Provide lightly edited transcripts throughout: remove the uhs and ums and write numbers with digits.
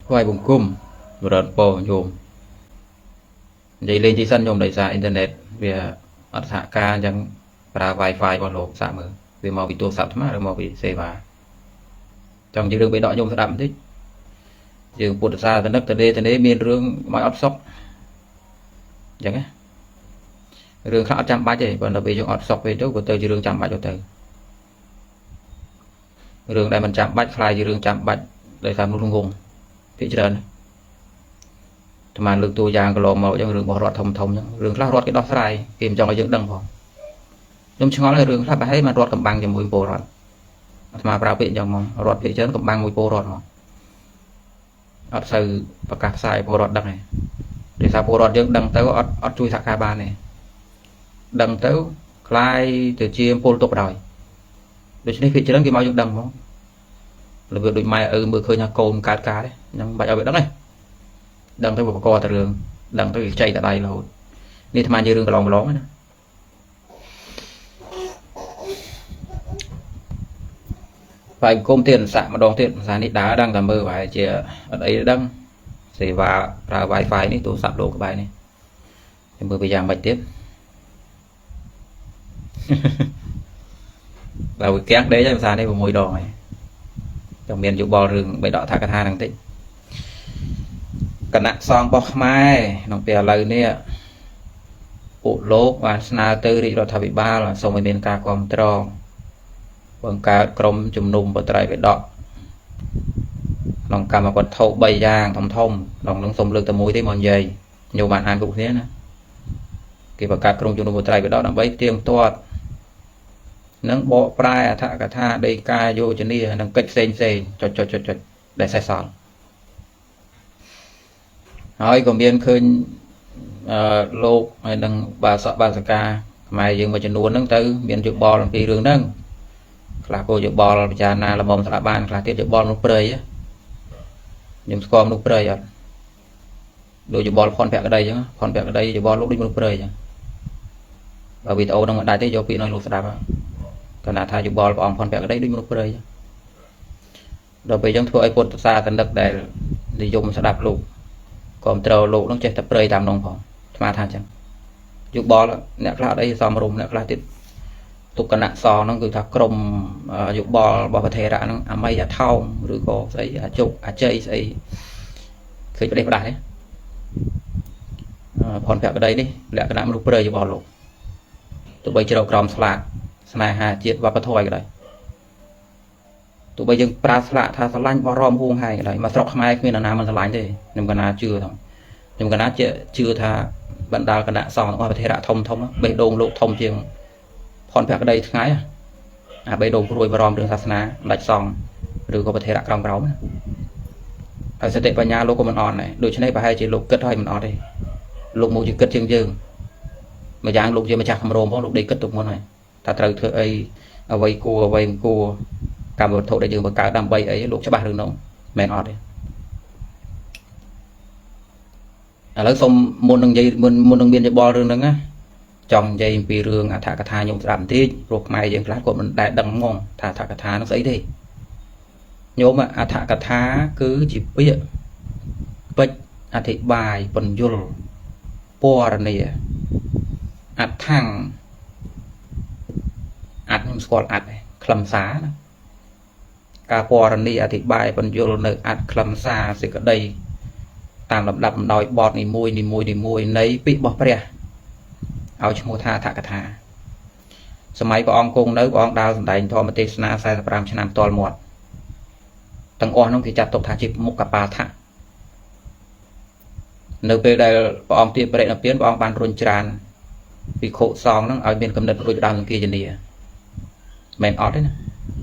quay bùng cung rồi bò nhôm vậy lên chỉ sân nhôm đầy xa internet vì ở xã ca chẳng ra wifi vào lộp xã mở vì màu bị tua sập mà rồi màu bị xe và trong những đường bị đọ nhôm đậm thích dường bột xa từ đất từ đây miền rương mọi ấp sóc chẳng á rương khác trăm ba chứ còn là bị trong ấp sóc về trước của tôi chỉ rương trăm ba cho từ rương đây mình trăm bách fly chỉ rương trăm bách để làm luôn hùng thị trấn mà lượng tu giang cái lò màu trong rừng bỏ rọt thông thông rừng lá rọt cái đó sai kìm trong cái dưỡng đằng vào nhưng chúng nó là rừng lá bãi mà rọt cầm băng cho mùi bồ rọt mà bảo vệ trong mong rọt thị trấn cầm băng mùi bồ rọt mà ở sự và cả sai bồ rọt đằng này để sao bồ rọt dưỡng đằng tới ở chui thạc ca ba này đằng tới khai từ chiêm pol tục rồi để cho nên thị trấn cái mau dưỡng đằng không là việc đôi mai ở mưa khơi nhà cồn cá đấy nhưng bài ở việc đó này đằng tới một co tại đường đằng tới chạy tại đây là đi tham gia như đường cái lòng lón nữa phải công tiền xạ mà đón tiền giá nít đá đang làm mơ phải chỉ ở đây đăng thì và ra wifi này tôi sắp đồ cái bài này thì mưa bây giờ bạch tiếp là cái kén đấy cho sao đây một mùi đỏ này trong miền dụ bò rừng bãi đỏ thả cả tha đang tích cẩn nặng xong bọc mai nòng bè lời nè bộ lốp và sna tư đi rồi thà bị ba là xong rồi bên ca còn tròn bằng ca crom chùm nùm và trái bãi đỏ nòng cà mà còn thâu bay giang thông thông nòng nâng xong lưng tầm mũi thế mòn dày nhiều bạn ăn cũng thế nữa khi mà ca crom chùm nùm và trái bãi đỏ là bấy tiêm toát nâng bộ prai thả cả tha đây ca vô cho đi nâng cách xên cho để sai sót hỏi còn biên khơi lô hay đừng bà sợ bà sợ ca mày dừng mà chân nuốt nâng tới biên chụp bò làm kỳ đường nâng là cô chụp bò là cha na là bom sạ ban là tiếp chụp bò lúc prey á nhưng con lúc prey rồi đôi chụp bò con vẹt ở đây chứ con vẹt ở đây chụp bò lúc đi lúc prey chứ bởi vì tao đang đại thế do bị nói lúc sạ còn là thay chụp bò ông con vẹt ở đây đi lúc prey rồi bây giờ thôi iPhone xa thành đất để dùng sẽ đạp lục còn trâu lục nó chạy tập rơi tạm đồng phòng mà tha chẳng chụp bò là nẹt là đây so mà rùng nẹt là tiếp tục cái nặng so nó cứ thà crom chụp bò bò thể ra nó mây à thau rồi có giấy chụp chơi giấy khi đây vào đấy còn vẹt ở đây đi lại cái nặng lúc rơi chụp bò lục tụi bây giờ crom sla sna hà chết và bắt thôi cái đấy tụi bây giờ pra sla tha sla lanh bò rom huông hay cái đấy mà sọc mai khi nào mình sla lanh thì nhưng cái nào chưa thôi nhưng cái nào chưa tha bạn đào cái nặng sòng qua thể đã thông thông bê đồn lộ thông chiêng còn phải ở đây ngay bê đồn rồi rom đường sasna lạch sòng rồi có thể đã còng ráo ở sẽ tệ vào nhà lô của mình on này đôi chân này bà hai chỉ lục kết thôi mình on đây lục một chỉ kết chương dương mà dáng lục gì mà chặt rôm có lục đi kết tục môn này taត្រូវធ្វើអីអ្វីគួរអ្វីមិនគួរកម្មវត្ថុដែលយើងបង្កើតដើម្បីអីលោកច្បាស់រឿងនោះមែនអត់ទេឥឡូវសូមមុននឹងនិយាយមុននឹងមានយោបល់រឿងហ្នឹងណាចង់និយាយពីរឿងអដ្ឋកថាខ្ញុំស្ដាប់បន្តិចព្រោះខ្មែរយើងខ្លះគាត់មិនដែលដឹងហ្មងថាអដ្ឋកថានោះស្អីទេញោមអដ្ឋកថាគឺជាពាក្យពេចន៍អធិប្បាយពន្យល់ពណ៌នាអដ្ឋังអត្តខ្ញុំស្គាល់អត្តខ្លឹមសារណាការពណ៌នាអធិប្បាយពន្យល់នៅអត្តខ្លឹមសារសេចក្តីតាមលំដាប់ដោយបទនីមួយនៃពាក្យរបស់ព្រះឲ្យឈ្មោះថាអដ្ឋកថាសម័យព្រះអង្គគង់នៅព្រះអង្គដើរសម្ដែងធម៌ទេសនា45ឆ្នាំតលមាត់ទាំងអស់នោះគេចាត់ទុកថាជាមុខបាថៈនៅពេលដែលព្រះអង្គទាបបរិនិព្វានព្រះអង្គបានរុញច្រានភិក្ខុសង្ឃហ្នឹងឲ្យមានកំណត់រួចដើមសង្ឃាយនាមិនអត់ទេណា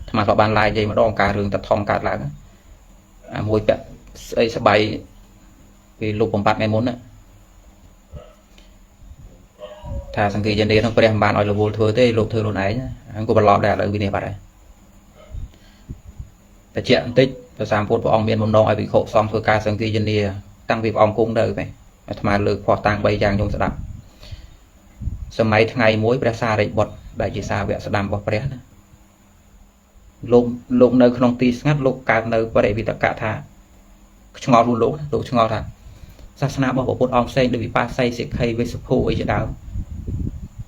អាត្មាក៏បានឡាយនិយាយម្ដងការរឿងតថងកើតឡើងមួយពាក់ស្អីស្បៃពីលោកបំបត្តិថ្ងៃមុនណាថាសង្ឃាយនាហ្នឹងព្រះមិនបានឲ្យរវល់ធ្វើទេលោកធ្វើខ្លួនឯងហ្នឹងក៏បន្លប់ដែរឥឡូវវិនិច្ឆ័យបាត់ហើយតែជាបន្តិចព្រះសម្ពុទ្ធព្រះអង្គមានបំណងឲ្យភិក្ខុសង្ឃធ្វើការសង្ឃាយនាតាំងពីព្រះអង្គគង់នៅទេអាត្មាលើកផោះតាំង3យ៉ាងខ្ញុំស្ដាប់សម័យថ្ងៃមួយព្រះសារីបុត្រដែលជាសាវកស្ដាំរបស់ព្រះណាលោកនៅក្នុងទីស្ងាត់លោកកើតនៅបរិវិតកៈថា ឆ្ងល់លោកលោកឆ្ងល់ថាសាសនារបស់ពុទ្ធអង្គផ្សេងដូចវិបាស័យសិក្ខីវិសុភូអីជាដើម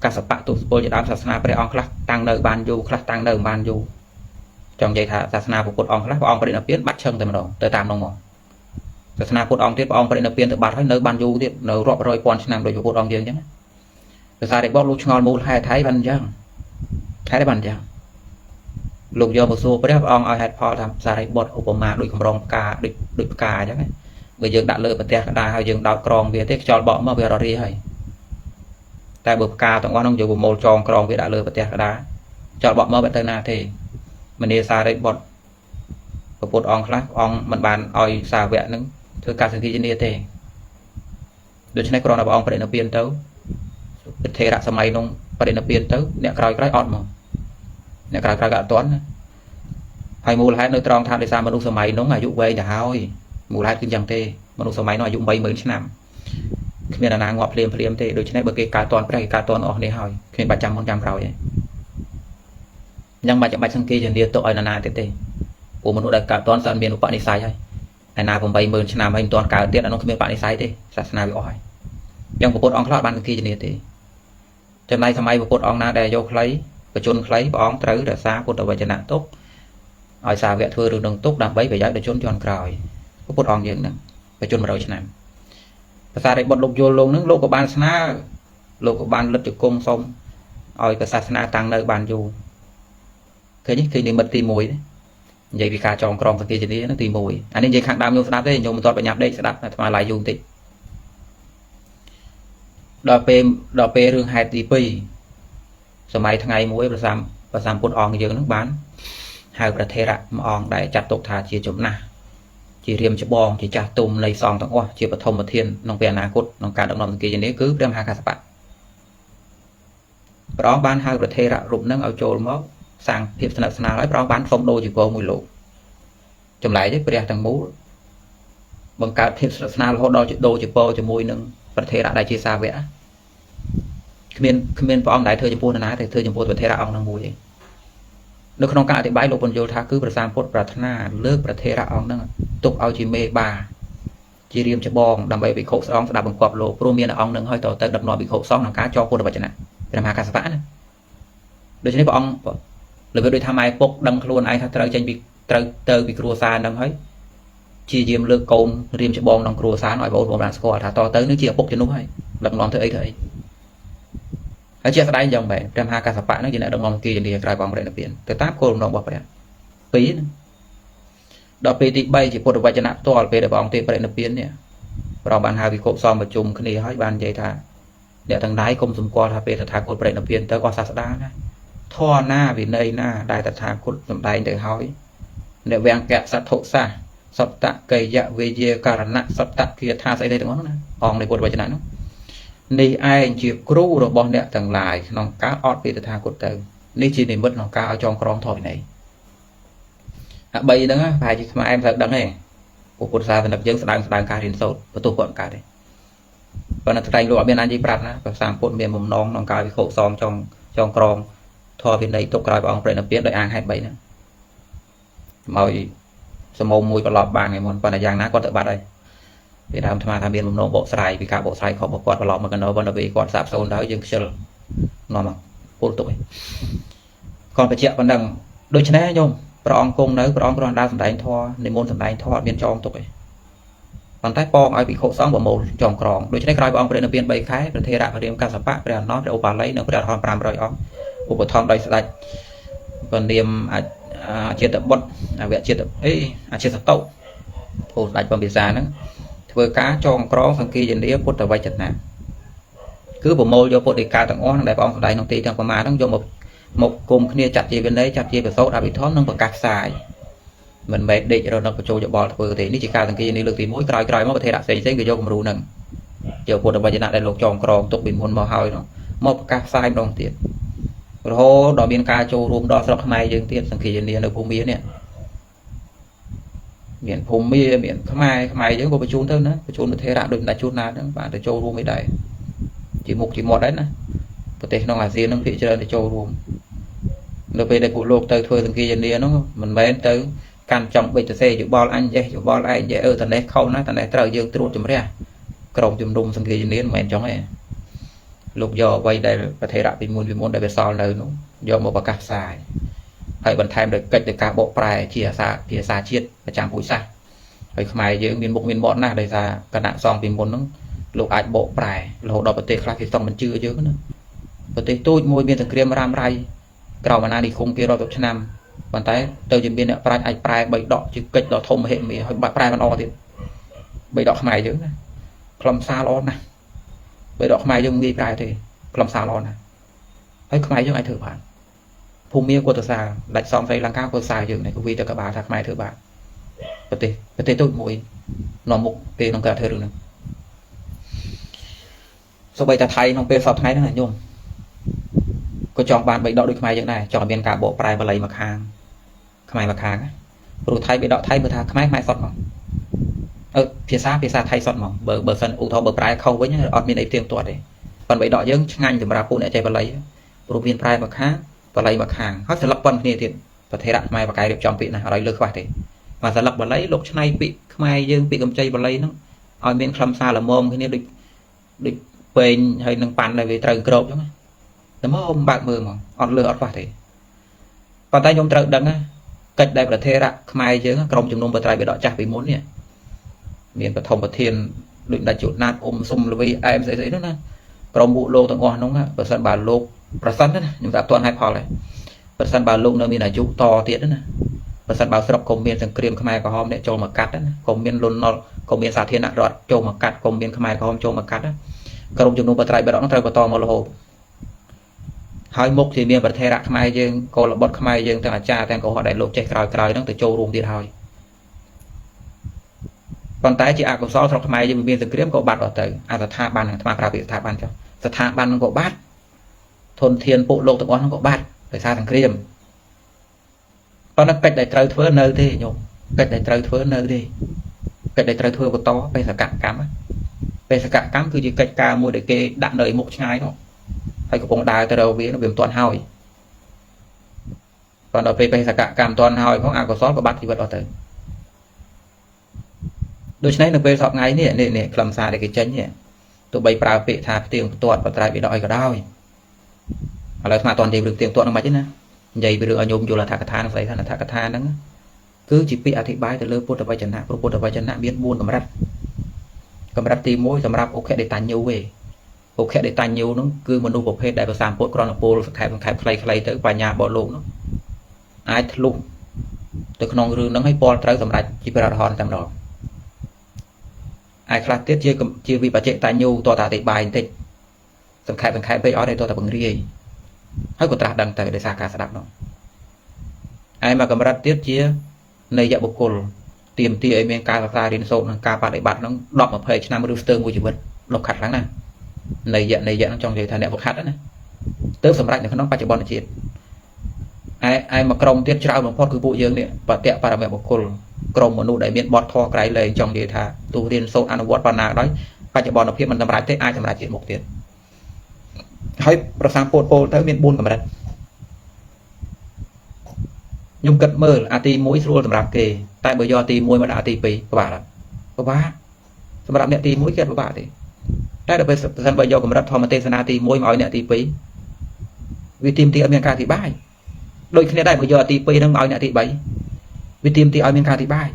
កសបៈទុសពលជាដើមសាសនាព្រះអង្គខ្លះតាំងនៅបានយូរខ្លះតាំងនៅបានយូរចង់និយាយថាសាសនាពុទ្ធអង្គខ្លះព្រះអង្គបរិនិព្វានបាត់ឈឹងតែម្ដងទៅតាមនោះមកសាសនាពុទ្ធអង្គទៀតព្រះអង្គបរិនិព្វានទៅបាត់ហើយនៅបានយូរទៀតនៅរាប់រយពាន់ឆ្នាំដោយពុទ្ធអង្គយើងអញ្ចឹងភាសារិបុតលោកឆ្ងល់មូលហេតុថៃបានអញ្ចឹងហេតុបានអញ្ចឹងលោកយកមកសួរព្រះអង្គឲ្យហេតុផលថាសារិបុតឧបមាដូចកម្រងផ្កាដូចផ្កាអញ្ចឹងបើយើងដាក់លើប្រទេសកដាហើយយើងដោតក្រងវាទេខ្យល់បក់មកវារត់រាហើយតែបើផ្កាទាំងអស់នោះយកប្រមូលចងក្រងវាដាក់លើប្រទេសកដាខ្យល់បក់មកមិនទៅណាទេមនីសារិបុតពុទ្ធអង្គខ្លះអង្គមិនបានឲ្យសាវកនឹងធ្វើការសង្ឃាជំនាទេដូច្នេះគ្រាន់តែព្រះអង្គបរិនិព្វានទៅពិធីរៈសម័យនោះបរិនិព្វានទៅអ្នកក្រោយអត់មកអ្នកក្រោយក៏អត់ទាន់ហើយមូលហេតុនៅត្រង់ថាដោយសារមនុស្សសម័យនោះអាយុវែងទៅហើយមូលហេតុគឺយ៉ាងទេមនុស្សសម័យនោះអាយុ30000ឆ្នាំគ្មានអាណាងាប់ភ្លាមទេដូច្នេះបើគេកើតទាន់ព្រះគេកើតទាន់អស់នេះហើយគ្មានបាច់ចាំមុនចាំក្រោយទេយ៉ាងបាច់សង្ឃាជំនាទុកឲ្យណាទៀតទេពួកមនុស្សដែលកើតទាន់ស្អាតមានឧបនិស្ស័យហើយឯណា80000ឆ្នាំហើយមិនទាន់កើតទៀតអានោះគ្មានឧបនិស្ស័យទេសាសនាវាអស់ហើយយ៉ាងពុទ្ធអង្គខ្លះបានសង្ឃាជំនាទេចំណែកសម័យពុទ្ធអង្គណាដែលយកខ្លីបជនខ្លីព្រះអង្គត្រូវរក្សាពុទ្ធវចនៈទុកឲ្យសាវកធ្វើរឿងនឹងទុកដើម្បីប្រយោជន៍ដល់ជនជាន់ក្រោយពុទ្ធអង្គយើងហ្នឹងបជន100ឆ្នាំភាសារិបុត្រលោកយល់លោកហ្នឹងលោកក៏បានស្នើលោកក៏បានលិទ្ធជង្គង់សុំឲ្យសាសនាតាំងនៅបានយូរឃើញនិមិត្តទី1ទេនិយាយពីការចងក្រងសង្ឃាជំនាហ្នឹងទី1អានេះនិយាយខាងដើមញោមស្ដាប់ទេញោមមិនទាន់បញ្ញាប់ដេកស្ដាប់អាត្មាឡាយយូរបន្តិចដល់ពេលរឿងហេតុទី2សម័យថ្ងៃមួយព្រះសម្ពុទ្ធអង្គយើងនឹងបានហៅប្រធេរៈមួយអង្គដែលចាត់ទុកថាជាចំណាស់ជារៀមច្បងជាចាស់ទុំនៃសង្ឃទាំងអស់ជាបឋមប្រធានក្នុងពេលអនាគតក្នុងការដឹកនាំសង្គមនេះគឺព្រះមហាកសបៈព្រះអង្គបានហៅប្រធេរៈរូបនឹងឲ្យចូលមកសាងភាពស្និទ្ធស្នាលហើយព្រះអង្គបានសុំដូរជីវរមួយលោកចម្លែកទេព្រះទាំងមូលបង្កើតភាពស្និទ្ធស្នាលរហូតដល់ដូរជីវរជាមួយនឹងប្រធេរៈដែលជាសាវកគ្មានព្រះអង្គដែលធ្វើចំពោះនរណាទេធ្វើចំពោះប្រធេរៈអង្គនឹងមួយទេនៅក្នុងការអធិប្បាយលោកបញ្យល់ថាគឺព្រះសម្ពុទ្ធប្រាថ្នាលើកប្រធេរៈអង្គនឹងទុកឲ្យជាមេបាជារៀមច្បងដើម្បីវិខុសង្ឃស្ដាប់បង្គាប់លោកព្រោះមានអង្គនឹងឲ្យទៅដឹកនាំវិខុសង្ឃក្នុងការចងពុទ្ធវចនៈព្រះមហាកសបៈណាដូច្នេះព្រះអង្គលើកដូចថាម៉ែពុកដឹងខ្លួនឯងថាត្រូវចេញពីត្រូវទៅពីគ្រួសារហ្នឹងហើយជាយាមលើកកូនរៀមច្បងក្នុងគ្រួសារឲ្យបងប្អូនបានស្គាល់ថាតទៅនឹងជាឪពុកជំនួសហើយដឹកនាំធ្វើអីហើយជាស្ដែងយ៉ាងម៉េចព្រះមហាកសបៈហ្នឹងជាអ្នកដឹកនាំគីជំនាក្រោយព្រះអង្គបរិនិព្វានទៅតាមគោលបំណងរបស់ព្រះ2ដល់ពេលទី3ជាពុទ្ធវចនៈផ្ទាល់ពេលដែលព្រះអង្គទេបរិនិព្វាននេះព្រះអង្គបានហៅវិខុសង្ឃប្រជុំគ្នាហើយបាននិយាយថាអ្នកទាំងឡាយកុំសម្គាល់ថាពេលតថាគតបរិនិព្វានទៅអស់សាស្តាណាធម៌ណាវិន័យណាដែលតថាគតសម្ដែងទៅហើយអ្នកវាំងកៈសទ្ធុសាសតៈកេយៈវេយាករណៈសតៈគាថាស្អីទាំងអស់ណាអង្គនៃពុទ្ធវចនៈនោះនេះឯងជាគ្រូរបស់អ្នកទាំងឡាយក្នុងការអត់ពីតថាគតទៅនេះជានិមិត្តក្នុងការឲ្យចងក្រងធម៌វិន័យអា3ហ្នឹងប្រហែលជាខ្មែរមិនត្រូវដឹងទេពុទ្ធសាសនិកយើងស្ដើងការរៀនសូត្របន្ទោះគាត់កើតទេប៉ុន្តែតែងលោកអត់មានអញ្ញប្រាប់ណាព្រះសម្ពុទ្ធមានបំណងក្នុងការវិខុសងចងក្រងធម៌វិន័យទុកក្រោយព្រះអង្គប្រេណពៀនដោយអាងហេតុ3ហ្នឹងមកសមោមមួយប្រឡប់បានថ្ងៃមុនប៉ុន្តែយ៉ាងណាគាត់ទៅបាត់ហើយពេលដើមអាត្មាថាមានបំណងបកស្រាយពីការបកស្រាយខុសរបស់គាត់ប្រឡប់មកកណ្ដោប៉ុន្តែពេលគាត់សាបសូន្យទៅយើងខ្ជិលនាំមកពលទុកឯងគាត់បញ្ជាក់ប៉ុណ្ណឹងដូច្នេះញោមព្រះអង្គគង់នៅព្រះអង្គគ្រាន់តែសម្ដែងធម៌និមន្តសម្ដែងធម៌អត់មានចងទុកឯងប៉ុន្តែប៉ងឲ្យភិក្ខុសង្ឃប្រមូលចងក្រងដូច្នេះក្រោយព្រះអង្គប្រេណពៀន3ខែព្រះថេរៈព្រះរាមកសបៈព្រះអនុព្រះឧបាលីនិងព្រះអរហន្ត500អង្គឧបត្ថម្ភដោយស្ដេចព្រះនាមអចេតបុត្រអវចេតអចេតតុពលស្ដេចបំពិសាហ្នឹងធ្វើការចងក្រងសង្ឃានាពុទ្ធវចនៈគឺប្រមូលយកពុទ្ធដីកាទាំងអស់ដែលព្រះអង្គសម្ដែងក្នុងទីទាំងប្រមាណហ្នឹងយកមកគុំគ្នាចាត់ជាវិន័យចាត់ជាប្រសូតអភិធម្មនិងប្រកាសផ្សាយមិនមែនដេករនឹកបញ្ចូលយោបល់ធ្វើទេនេះជាការសង្ឃានាលើកទី1ក្រោយមកប្រធេរៈផ្សេងក៏យកគំរូហ្នឹងយកពុទ្ធវចនៈដែលលោកចងក្រងទុកពីមុនមកហើយនោះមកប្រកាសផ្សាយម្ដងទៀតរហូតដល់មានការចូលរួមដល់ស្រុកខ្មែរយើងទៀតសង្ឃានានៅភូមិនេះមានភូមិមានខ្មែរយើងក៏បញ្ជូនទៅណាបញ្ជូនប្រធេរៈដូចមិនដាច់ជួនណាហ្នឹងបានទៅចូលរួមអីដែរជាមុខជាមាត់ដែរណាប្រទេសក្នុងអាស៊ានហ្នឹងភាគច្រើនទៅចូលរួមនៅពេលដែលពួកលោកទៅធ្វើសង្ឃានាហ្នឹងមិនមែនទៅ កាន់ចង់បិទសេយោបល់អញចេះយោបល់ឯងចេះតនេះខុសណាតនេះត្រូវយើងត្រួតជំរះក្រុមជំនុំសង្ឃាជំនាញមិនមែនចង់ទេលោកយកអ្វីដែលប្រធារៈពីមុនដែលវាសល់នៅនោះយកមកប្រកាសផ្សាយហើយបន្ថែមដោយកិច្ចដោយការបកប្រែជាភាសាជាតិប្រចាំពូជសាសន៍ហើយខ្មែរយើងមានមុខមានមាត់ណាស់ដោយសារគណៈសង្ឃពីមុនហ្នឹងលោកអាចបកប្រែរហូតដល់ប្រទេសខ្លះគេសុំបញ្ជឿយើងណាប្រទេសទូចមួយមានសង្គ្រាមរ៉ាំរ៉ៃក្រោមអាណានិគមគេរាប់ឆ្នាំប៉ុន្តែទៅជាមានអ្នកប្រាជ្ញអាចប្រែ3ដកជាកិច្ចដ៏ធំមហិមាហើយបាក់ប្រែមិនអត់ទៀត3ដកខ្មែរយើងណាខ្លឹមសារល្អណាស់3ដកខ្មែរយើងងាយប្រែទេខ្លឹមសារល្អណាស់ហើយខ្មែរយើងអាចធ្វើបានភូមិមាគាត់ទៅសារដាច់សំស្រីលង្កាគាត់សារយើងនេះក៏វាទៅកបាលថាខ្មែរធ្វើបានប្រទេសទូចមួយនាំមុខពេលក្នុងការធ្វើរឿងហ្នឹងសូម្បីតែថៃក្នុងពេលសពថ្ងៃហ្នឹងញោមក៏ចង់បាន3ដកដូចខ្មែរយើងដែរចង់មានការបកប្រែបាលីមកខាងខ្មែរមកខាងព្រោះថៃ3ដកថៃបើថាខ្មែរសុទ្ធមកភាសាថៃសុទ្ធមកបើសិនឧទាហរណ៍បើប្រែខុសវិញអត់មានអីផ្ទៀងផ្ទាត់ទេប៉ុន្តែ3ដកយើងឆ្ងាញ់សម្រាប់ពួកអ្នកចេះបាលីព្រោះមានប្រែមកខាងបាលីមកខាងហើយសិលឹកប៉ុនគ្នាទៀតប្រធារៈខ្មែរបកកាយរៀបចំពាក្យណាអត់ឲ្យលើខ្វះទេមកសិលឹកបាលីលោកឆ្នៃពាក្យខ្មែរយើងពាក្យកម្ចីបាលីហ្នឹងឲ្យមានខ្លឹមសារល្មមគ្នាដូចពេញហើយនឹងប៉ាន់ដែលវាត្រូវក្របអញ្ចឹងតែមកបើកមើលមកអត់លើអត់ខ្វះទេប៉ុន្តែខ្ញុំត្រូវដឹងកិច្ចដែលប្រធារៈខ្មែរយើងក្រុមជំនុំបត្រៃបិដកចាស់ពីមុននេះមានបឋមប្រធានដូចដាច់ជួនណាតសុំលវីអែមស្អីនោះណាក្រុមពួកលោកទាំងអស់ហ្នឹងប្រសិនបើលោកប្រសិនណាខ្ញុំថាអត់ទាន់ហេតុផលទេប្រសិនបើលោកនៅមានអាយុតទៀតណាប្រសិនបើស្រុកកុំមានសង្គ្រាមខ្មែរក្រហមអ្នកចូលមកកាត់ណាកុំមានលន់នល់កុំមានសាធារណរដ្ឋចូលមកកាត់កុំមានខ្មែរក្រហមចូលមកកាត់ក្រុមជំនុំបត្រៃបិដកហ្នឹងត្រូវបន្តមករហូតហើយមុខជាមានប្រធារៈខ្មែរយើងកុលបុត្រខ្មែរយើងទាំងអាចារ្យទាំងកុហកដែលលោកចេះក្រោយហ្នឹងទៅចូលរួមទៀតហើយប៉ុន្តែជាអកុសលស្រុកខ្មែរយើងមានសង្គ្រាមក៏បាត់អត់ទៅអាស្ថាប័នអាត្មាប្រើពាក្យស្ថាប័នចុះស្ថាប័នហ្នឹងក៏បាត់ធនធានពួកលោកទាំងអស់ហ្នឹងក៏បាត់ដោយសារសង្គ្រាមប៉ុន្តែកិច្ចដែលត្រូវធ្វើនៅទេញោមកិច្ចដែលត្រូវធ្វើនៅទេកិច្ចដែលត្រូវធ្វើបន្តបេសកកម្មបេសកកម្មគឺជាកិច្ចការមួយដែលគេដាក់នៅមុខឆ្ងាយនោះហើយកំពុងដើរទៅរកវាវាមិនទាន់ហើយប៉ុន្តែពេលបេសកកម្មទាន់ហើយផងអកុសលក៏បាត់ជីវិតអត់ទៅដូច្នេះនៅពេលសពថ្ងៃនេះខ្លឹមសារដែលគេចេញនេះទោះបីប្រើពាក្យថាផ្ទៀងផ្ទាត់បត្រៃបិដកអីក៏ដោយឥឡូវស្មាតន់និយាយរឿងផ្ទៀងផ្ទាត់ហ្នឹងមិនទេណានិយាយពីរឿងឲ្យញោមយល់អត្ថកថានឹងស្អីថាអត្ថកថាហ្នឹងគឺជាពាក្យអធិប្បាយទៅលើពុទ្ធវចនៈព្រោះពុទ្ធវចនៈមាន4កម្រិតកម្រិតទី1សម្រាប់អូខេដេតាញូទេអូខេដេតាញូហ្នឹងគឺមនុស្សប្រភេទដែលប្រសាមពុទ្ធក្រណពលសង្ខេបខ្លីៗទៅបញ្ញារបស់លោកហ្នឹងអាចធ្លុះទៅក្នុងរឿងហ្នឹងឲ្យពលត្រូវសម្រាប់ជាព្រះអរហន្តតែម្ដងឯខ្លះទៀតជាវិបច្ចតាញូតតអធិប្បាយបន្តិចសង្ខេបពេកអត់ទេតតបង្រាយហើយក៏ត្រាស់ដឹងទៅដោយសារការស្ដាប់នោះឯមកកម្រិតទៀតជានៃយបុគ្គលទៀមទាឲ្យមានការសិក្សារៀនសូត្រនិងការបដិបត្តិហ្នឹង10 20ឆ្នាំឬស្ទើរមួយជីវិតលោកខាត់ខ្លាំងណាស់នៃយហ្នឹងចង់និយាយថាអ្នកវឹកហាត់ណាទៅសម្រាប់នៅក្នុងបច្ចុប្បន្នជាតិឯមកក្រុមទៀតច្រើនបំផុតគឺពួកយើងនេះបតៈបរមបុគ្គលក្រុមមនុស្សដែលមានបទធម៌ក្រៃលែងចង់និយាយថាទោះរៀនសូត្រអនុវត្តប៉ុណ្ណាក៏ដោយបច្ចុប្បន្នភាពមិនសម្រាប់ទេអាចសម្រាប់ជាតិមុខទៀតហើយប្រសាពោតពោលទៅមាន4កម្រិតខ្ញុំគិតមើលអាទី1ស្រួលសម្រាប់គេតែបើយកអាទី1មកដាក់អាទី2ពិបាកសម្រាប់អ្នកទី1គេអត់ពិបាកទេតែដល់ពេលប្រសិនបើយកកម្រិតធម្មទេសនាទី1មកឲ្យអ្នកទី2វាទីមទីអត់មានការអធិប្បាយដូចគ្នាដែរបើយកអាទី2ហ្នឹងមកឲ្យអ្នកទី3វាទីមទីឲ្យមានការអធិប្បាយ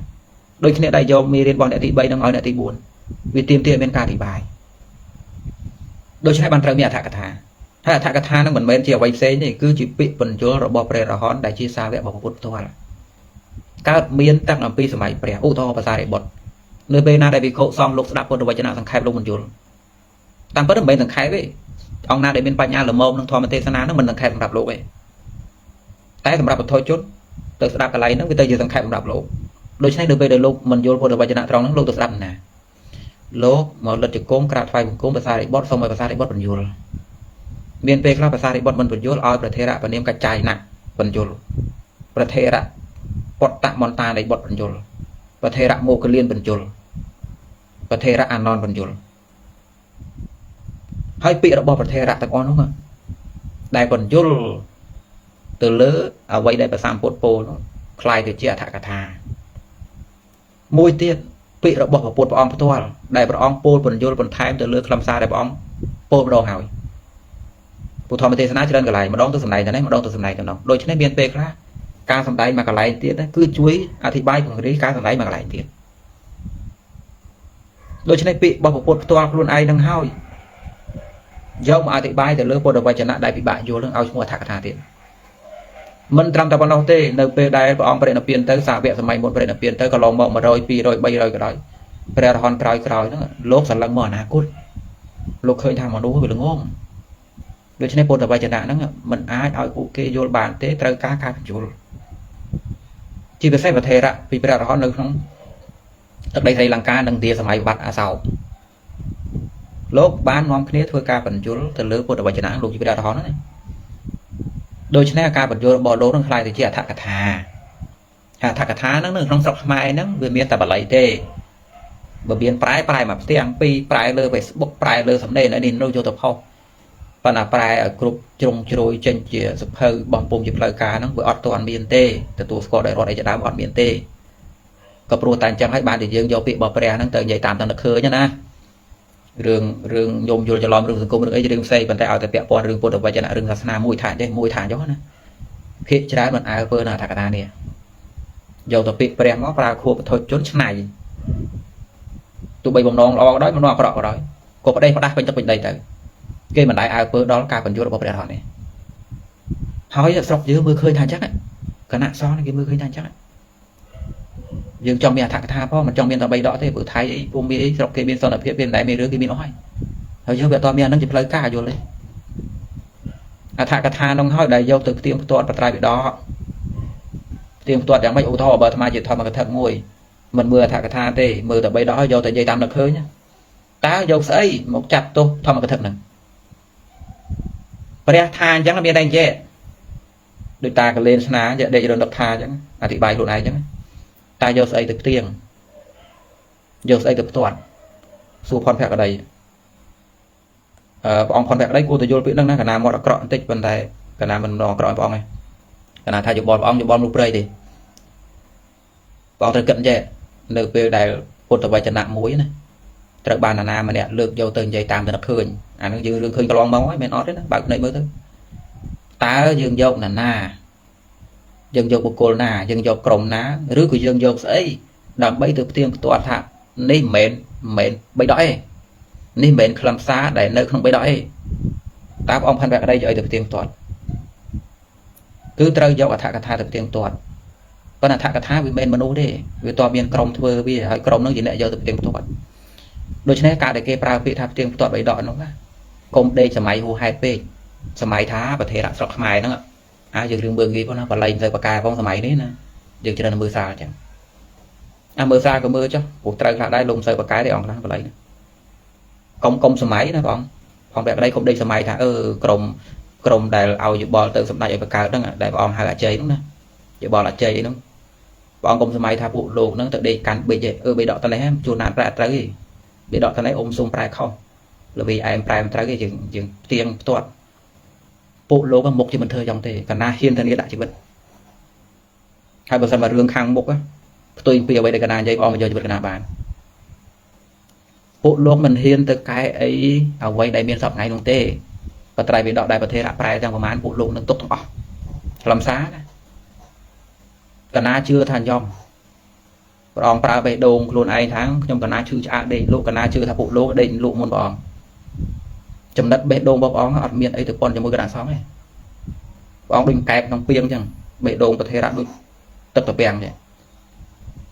ដូចគ្នាដែរយកមេរៀនរបស់អ្នកទី3ហ្នឹងឲ្យអ្នកទី4វាទីមទីឲ្យមានការអធិប្បាយដូច្នេះបានត្រូវមានអត្ថកថាហើយអត្ថកថាហ្នឹងមិនមែនជាអ្វីផ្សេងទេគឺជាពាក្យបញ្យលរបស់ព្រះរហន្តដែលជាសាវករបស់ពុទ្ធផ្ទាល់កើតមានតាំងអំពីសម័យព្រះឧទាហរណ៍ភាសារិបុត្រនៅពេលណាដែលវិខុសង្ឃលោកស្ដាប់ពុទ្ធវចនៈសង្ខេបលោកបញ្យលតាមពិតមិនមែនសង្ខេបទេអង្គណាដែលមានបញ្ញាល្មមក្នុងធម្មទេសនាហ្នឹងមិនសង្ខេបសម្រាប់លោកទេតែសម្រាប់បុថុជនទៅស្ដាប់កន្លែងហ្នឹងវាទៅជាសង្ខេបសម្រាប់លោកដូច្នេះនៅពេលដែលលោកមិនយល់ពុទ្ធវចនៈត្រង់ហ្នឹងលោកទៅស្ដាប់ណាលោកមកលិទ្ធជង្គង់ក្រាបថ្វាយបង្គំភាសារិបុត្រសូមឲ្យភាសារិបុត្របញ្យលមានពេលខ្លះភាសារិបុត្រមិនបញ្យលឲ្យប្រធេរៈពនាមកច្ចាយណាបញ្យលប្រធេរៈពតមន្តានៃបុត្របញ្យលប្រធេរៈមោគលានបញ្យលប្រធេរៈអាននបញ្យលហើយពាក្យរបស់ប្រធេរៈទាំងអស់នោះដែលបញ្យលទៅលើអ្វីដែលប្រសាមពុទ្ធពោលនោះคล้ายទៅជាអត្ថកថា មួយទៀតពាក្យរបស់ព្រះពុទ្ធព្រះអង្គផ្ទាល់ដែលព្រះអង្គពោលបញ្យល់បន្ថែមទៅលើខ្លឹមសារដែលព្រះអង្គពោលម្ដងហើយពុទ្ធធម្មទេសនាច្រើនកន្លែងម្ដងទៅសម្ដែងទៅនេះម្ដងទៅសម្ដែងទៅនោះដូច្នេះមានពេលខ្លះការសម្ដែងមកកន្លែងទៀតគឺជួយអធិប្បាយពង្រីកការសម្ដែងមកកន្លែងទៀតដូច្នេះពាក្យរបស់ព្រះពុទ្ធផ្ទាល់ខ្លួនឯងនឹងហើយយកមកអធិប្បាយទៅលើពុទ្ធវចនៈដែលពិបាកយល់នឹងឲ្យឈ្មោះអត្ថកថាទៀតមិនត្រឹមតែប៉ុណ្ណោះទេនៅពេលដែលព្រះអង្គបរិនិព្វានទៅសាវកសម័យមុនបរិនិព្វានទៅក៏ឡងមក100 200 300ក៏ដោយព្រះរហន្តក្រោយហ្នឹងលោកសន្លឹងមកអនាគតលោកឃើញថាមនុស្សវាល្ងងដូច្នេះពុទ្ធវចនៈហ្នឹងមិនអាចឲ្យពួកគេយល់បានទេត្រូវការបញ្យល់ជាពិសេសប្រធេរៈពីព្រះរហន្តនៅក្នុងទឹកដីស្រីលង្កានិងទាសម័យបាត់អាសោកលោកបាននាំគ្នាធ្វើការបញ្យល់ទៅលើពុទ្ធវចនៈលោកជាព្រះរហន្តណាដូច្នេះការបញ្យល់របស់លោកនឹងខ្លាយទៅជាអត្ថកថាអត្ថកថាហ្នឹងនៅក្នុងស្រុកខ្មែរហ្នឹងវាមានតែបាលីទេបើមានប្រែមកផ្ទាំងពីរប្រែលើ Facebook ប្រែលើសំណេរនេះនោះយកទៅផុសប៉ុន្តែប្រែឲ្យគ្រប់ជ្រុងជ្រោយចេញជាសភៅបោះពុំជាផ្លូវការហ្នឹងវាអត់ទាន់មានទេទទួលស្គាល់ដោយរដ្ឋអីជាដើមអត់មានទេក៏ព្រោះតែអញ្ចឹងហើយបានតែយើងយកពាក្យរបស់ព្រះហ្នឹងទៅនិយាយតាមតែនឹកឃើញណារឿងញោមយល់ច្រឡំរឿងសង្គមរឿងអីរឿងផ្សេងប៉ុន្តែឲ្យតែពាក់ព័ន្ធរឿងពុទ្ធវចនៈរឿងសាសនាមួយថាចេះមួយថាចុះណាភាគច្រើនមិនអើពើនៅអត្ថកថានេះយកទៅពាក្យព្រះមកប្រើខួបធុជនឆ្នៃទោះបីបំណងល្អក៏ដោយបំណងអាក្រក់ក៏ដោយក៏ប្តេផ្ដាស់ពេញទឹកពេញដីទៅគេមិនដែលអើពើដល់ការបញ្យល់របស់ព្រះរហន្តនេះហើយស្រុកយើងមើលឃើញថាអញ្ចឹងគណៈសង្ឃគេមើលឃើញថាអញ្ចឹងយើងចង់មានអត្ថកថាផងមិនចង់មានតែ3ដកទេព្រោះថៃអីពុំមានអីស្រុកគេមានសន្តិភាពគេមិនដែលមានរឿងគេមានអស់ហើយយើងវាអត់មានអានឹងជាផ្លូវការយល់ទេអត្ថកថានោះហើយដែលយកទៅផ្ទៀងផ្ទាត់បត្រៃបិដកផ្ទៀងផ្ទាត់យ៉ាងម៉េចឧទាហរណ៍បើអាត្មាជាធម្មកថាមួយមិនមើលអត្ថកថាទេមើលតែ3ដកហើយយកទៅនិយាយតាមនឹកឃើញតើយកស្អីមកចាត់ទោសធម្មកថាហ្នឹងព្រះថាអញ្ចឹងមានតែនិយាយដោយតាកលេនស្នាដេករនឹកថាអញ្ចឹងអธิบายខ្លួនឯងអញ្ចឹងតែយកស្អីទៅផ្ទៀងយកស្អីទៅផ្ទាត់សួរផនភក្តីព្រះអង្គផនភក្តីគួរទៅយល់ពាក្យហ្នឹងណាកណាមាត់អាក្រក់បន្តិចប៉ុន្តែកណាមិនម្ដងអាក្រក់ឲ្យព្រះអង្គឯងកណាថាយោបល់ព្រះអង្គយោបល់មនុស្សព្រៃទេព្រះអង្គត្រូវគិតចេះនៅពេលដែលពុទ្ធវចនៈមួយណាត្រូវបានអាណាម្នាក់លើកយកទៅនិយាយតាមតែឃើញអានឹងយើងរឿងឃើញកន្លងមកហើយមិនអត់ទេណាបើកភ្នែកមើលទៅតើយើងយកណាយើងយកបុគ្គលណាយើងយកក្រុមណាឬក៏យើងយកស្អីដើម្បីទៅផ្ទៀងផ្ទាត់ថានេះមិនមែន3ដកទេនេះមិនមែនខ្លឹមសារដែលនៅក្នុង3ដកទេតើព្រះអង្គផាន់វគ្គដីយកអីទៅផ្ទៀងផ្ទាត់គឺត្រូវយកអត្ថកថាទៅផ្ទៀងផ្ទាត់ប៉ុន្តែអត្ថកថាវាមិនមែនមនុស្សទេវាតើមានក្រុមធ្វើវាហើយក្រុមនោះជាអ្នកយកទៅផ្ទៀងផ្ទាត់ដូច្នេះការដែលគេប្រើពាក្យថាផ្ទៀងផ្ទាត់3ដកនោះណាកុំដេកសម័យហួហេតុពេកសម័យថាប្រធេរៈស្រុកខ្មែរហ្នឹងយើងរឿងមើលងាយផងណាបល័យទៅបកែផងសម័យនេះណាយើងច្រើនមើលសារអញ្ចឹងមើលសារក៏មើលចុះព្រោះត្រូវខ្លះដែរលោកមិនសូវបកែទេអង្គខ្លះបល័យកុំសម័យណាបងផងបែបក្តីកុំដេកសម័យថាក្រុមដែលឲ្យយោបល់ទៅសម្ដេចឲ្យបកកើតហ្នឹងដែលព្រះអង្គហៅអជ័យហ្នឹងណាយោបល់អជ័យហ្នឹងព្រះអង្គកុំសម័យថាពួកលោកហ្នឹងទៅដេកកាន់ប៊ិចបេដកតនេះជួនណាត់ប្រែត្រូវទេបេដកតនេះអ៊ំសុំប្រែខុសល្វីឯមប្រែមិនត្រូវទេយើងផ្ទៀងផ្ទាត់ពួកលោកមុខជាមិនធ្វើយ៉ាងទេកណាហ៊ានធានាដាក់ជីវិតហើយបើសិនមករឿងខាងមុខផ្ទុយពីអ្វីដែលកណានិយាយបងមកយកជីវិតកណាបានពួកលោកមិនហ៊ានទៅកែអីអ្វីដែលមានសពថ្ងៃនោះទេបត្រៃវិដកដែលប្រធេរៈប្រែទាំងប្រមាណពួកលោកនឹងទុកទាំងអស់ខ្លឹមសារណាកណាជឿថាញោមព្រះអង្គប្រើបេះដូងខ្លួនឯងថាខ្ញុំកណាឈឺឆ្អាកដេកលោកកណាជឿថាពួកលោកដេកលោកមុនព្រះអង្គចំណិតបេះដូងរបស់ព្រះអង្គអត់មានអីទៅប៉ុនជាមួយគណៈសង្ឃទេព្រះអង្គដូចកែបក្នុងពីងអញ្ចឹងបេះដូងប្រធេរៈដូចទឹកត្រពាំងអញ្ចឹង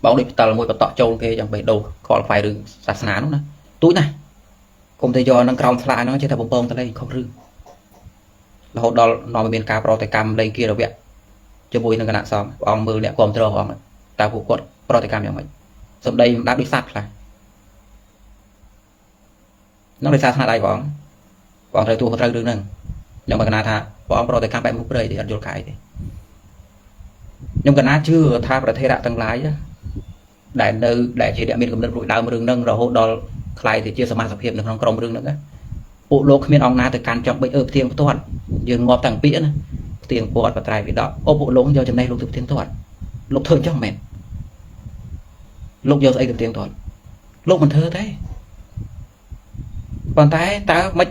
បងដូចផ្ទាល់មួយបតក់ចូលគេអញ្ចឹងបេះដូងខលខ្វាយរឿងសាសនានោះណាទូចណាគុំទៅយកនឹងក្រោមស្លាកហ្នឹងចេះតែបំពងទៅលេងខុសរឿងរហូតដល់នាំឲ្យមានការប្រតិកម្មលេងគិរវៈជាមួយនឹងគណៈសង្ឃព្រះអង្គមើលអ្នកគ្រប់គ្រងព្រះអង្គតើពួកគាត់ប្រតិកម្មយ៉ាងម៉េចសម្ដីមិនដាប់ដូចសត្វខ្លះនោះដោយសារស្នាដៃព្រះអង្គត្រូវទូត្រូវរឿងហ្នឹងខ្ញុំមកកណាថាព្រះអង្គប្រតិកម្មបែបមុខព្រៃទេអត់យល់កាយទេខ្ញុំកណាជឿថាប្រធេរៈទាំងឡាយដែលជាអ្នកមានគំនិតរួចដើមរឿងហ្នឹងរហូតដល់ខ្លាយទៅជាសមាជិកភាពនៅក្នុងក្រុមរឿងហ្នឹងពួកលោកគ្មានអង្គណាទៅកាន់ចំបិចផ្ទៀងផ្ទាត់យើងងាប់តាំងពីណាផ្ទៀងផ្ទាត់បត្រៃវិដកពួកលោកយកចំណេះលោកទៅផ្ទៀងផ្ទាត់លោកធ្វើអញ្ចឹងមែន lúc vô ấy được tiếng toàn lúc mình thơ thế còn tay ta mấy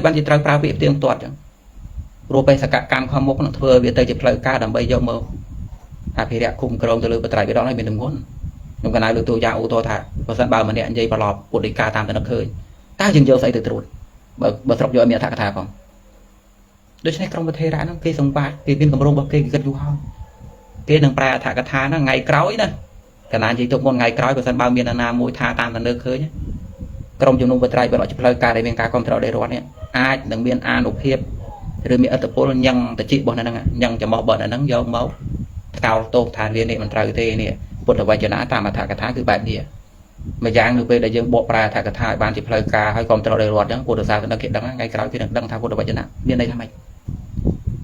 ban thì trao prao việc tiếng toàn chẳng rồi bây giờ cả cam không một nó thưa việc tới chụp lời ca đầm bây giờ mơ à thì đẹp cùng cầu từ lưỡi tại cái đó này mình đừng muốn nhưng cái này lưỡi tôi ra ô tô thả và sân bao mình điện dây và lọp của đi ca tam tận khơi ta dừng vô ấy từ từ bờ sọc vô miệng thả thả không đối với trong một thế đã nó cây sông ba cây viên cầm rong bọc cây gần du hao cây đằng pra thả cái thả nó ngày cõi đó cái này chỉ trong một ngày cõi của sân bao miền nam mùi tha tam tận khơi nhé trong dùng nông vật trai bởi chụp lời ca để miền ca con trâu để rồi nhé ai đừng miền an nộp hiệp rồi miền tập phố nhân tập trị bọn này nhân cho mỏ bờ là nắng dâu máu cao tô thàn liên hệ mình trời thế này bột ở vài chỗ nã tam mà thả cái thả cứ bạn gì mà giang được về là dương bộ pra thả cái thả ban chụp lời ca hay con trâu để rồi đó bột được sao nó kiện đắng ngày cõi thì đắng thả bột ở vài chỗ nã miền đây tham mày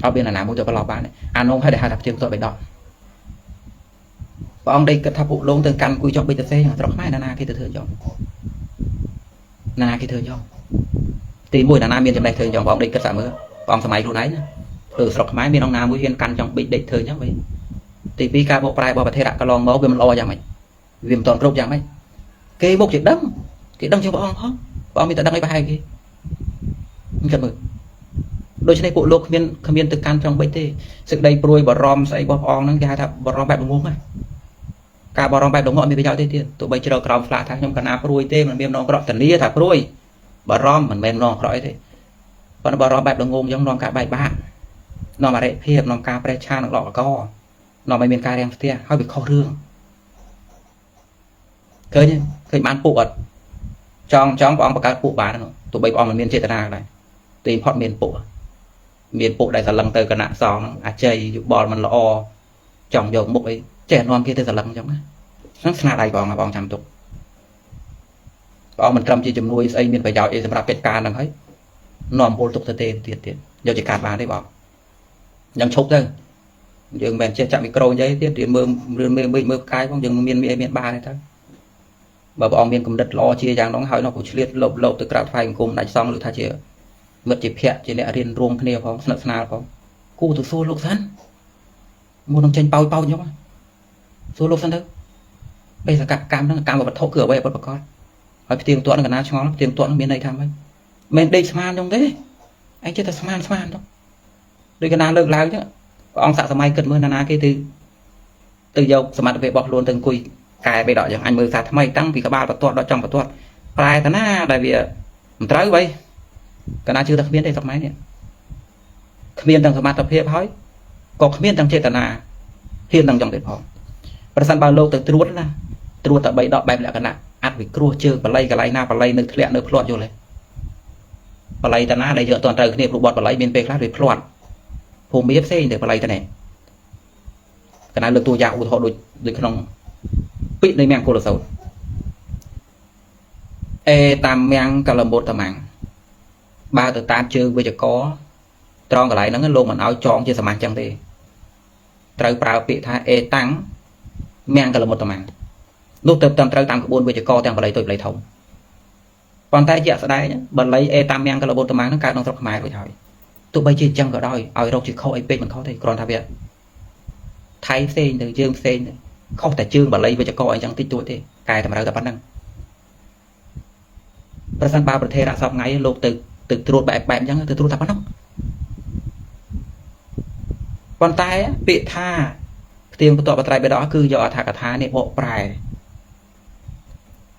ở bên là nào muốn cho cái lò bán này anh ông hay để hai tập chương tội bệnh đó ông đây cái tháp bộ luôn từng căn quy trong bây giờ xe rất mai là khi từ thừa chọn khi thừa chọn thì mùi là nam miền trong đây thừa chọn ông đây cất giảm mưa ông sớm luôn đấy từ sọc máy miền đông nam mũi hiên căn trong bị địch thừa nhá vậy thì vì ca bộ prai bỏ thế đã cái lon máu về mình lo ra mày vì mình toàn rốt ra mấy cái một chuyện đâm cho bọn ông mình ta đăng cái bài kia cần mừng đôi chân này bộ lục miền từ căn trong bây tê sự đây pruy bỏ rom say bỏ on nó ra thà bỏ rom bẹp đúng không cả bỏ rom bẹp đúng không mình bây giờ tiền tụi bây giờ còng phá thằng trong cana pruy tê mình miền non cọt tần lia thà pruy bỏ rom mình men non cõi thế còn bỏ rom bẹp đúng không giống non cả bài ba non mà đấy hiệp non ca precha nó lọ co non miền ca đen tia hơi bị kho rương khơi bán bộ trong bọn bạc bộ bán tụi bây bọn mình miền chế tana này tìm họ miền bộ đại sản lăng từ cái nạn sòng chơi bò mình lo chồng dầu một ấy trẻ non kia từ sản lăng giống nó là đại bọn là bọn chăm tục bọn mình cầm chỉ chùm nuôi xây miền phải giàu ấy là kết ca đằng ấy nòm bộ tục tiền giờ chỉ cạt bán đấy bọnยังchúc thôi dừng bèn chia chạm micro giấy tiếp tiền mưa cái không dừng miền ba này thôi bà bọn miền cầm đất lo chia giang đóng hỏi nó cũng liệt lộp từ cào phai cùng đánh xong được thay chia mất chỉ phẹt chỉ lẽ riêng ruộng kia không sẵn sàng không cu từ xô lục sẵn mua đồng tranh bao nhau xô lục sẵn thôi bây giờ cả cam nó cam vào vật thổ cửa bây giờ con hỏi tiền tuấn là na cho nó tiền tuấn miền này tham ấy mình đây smart trong thế anh chưa ta smart đâu đây cái nào lực lao chứ ông sợ may cần mưa na cái từ dầu smart về bọc luôn từng cùi cài bề đỏ chẳng anh mưa sạt mây tăng vì các ba vật tuột đó trong vật tuột phải ta na đại vì trái vậy cái nào chưa đặc biệt đây tập máy này miền tầng smart tập hiệp hỏi có miền tầng chế tana hiền tầng trong để phòng và sân bao lâu từ truốt tại bãi đỏ bẹp lại cái nào ăn bị cua chưa và lay cái lay na và lay nước lẹ nước plot vô này và lay tana đây giờ toàn trời cái bọt và lay bên pe khác để plot hôm biết xe để và lay thế này cái này lực tôi dạo họ đôi không bị đây mang cô là xấu tam mang cả là một tầm mạng ba từ tam chưa bây giờ có tròn cái lại nó luôn mà áo tròn chưa sầm mạng chẳng thì trời bảo bị thay tăng mang cả là một tầm mạng lúc tập tam trời tam của buôn bây giờ co tăng vào lấy tôi lấy thống còn tay dạ đây nhá bật lấy tam mang cả là một tầm mạng nó cao trong sọc máy rồi thôi tụi bây chỉ chẳng có đôi ở đâu chỉ khâu ấy mình khó thì còn thay việc thay xe từ dương xe không thể chương và lấy bây giờ co anh chẳng tích tuổi thế cài tầm ra tập bản năng và sang ba thể đã xong ngay lột từ ruột bẹp chẳng từ ruột tập bản năng còn tay bị tha tiền của tọa bát trai bên đó cứ do thả cả thá này bộ prai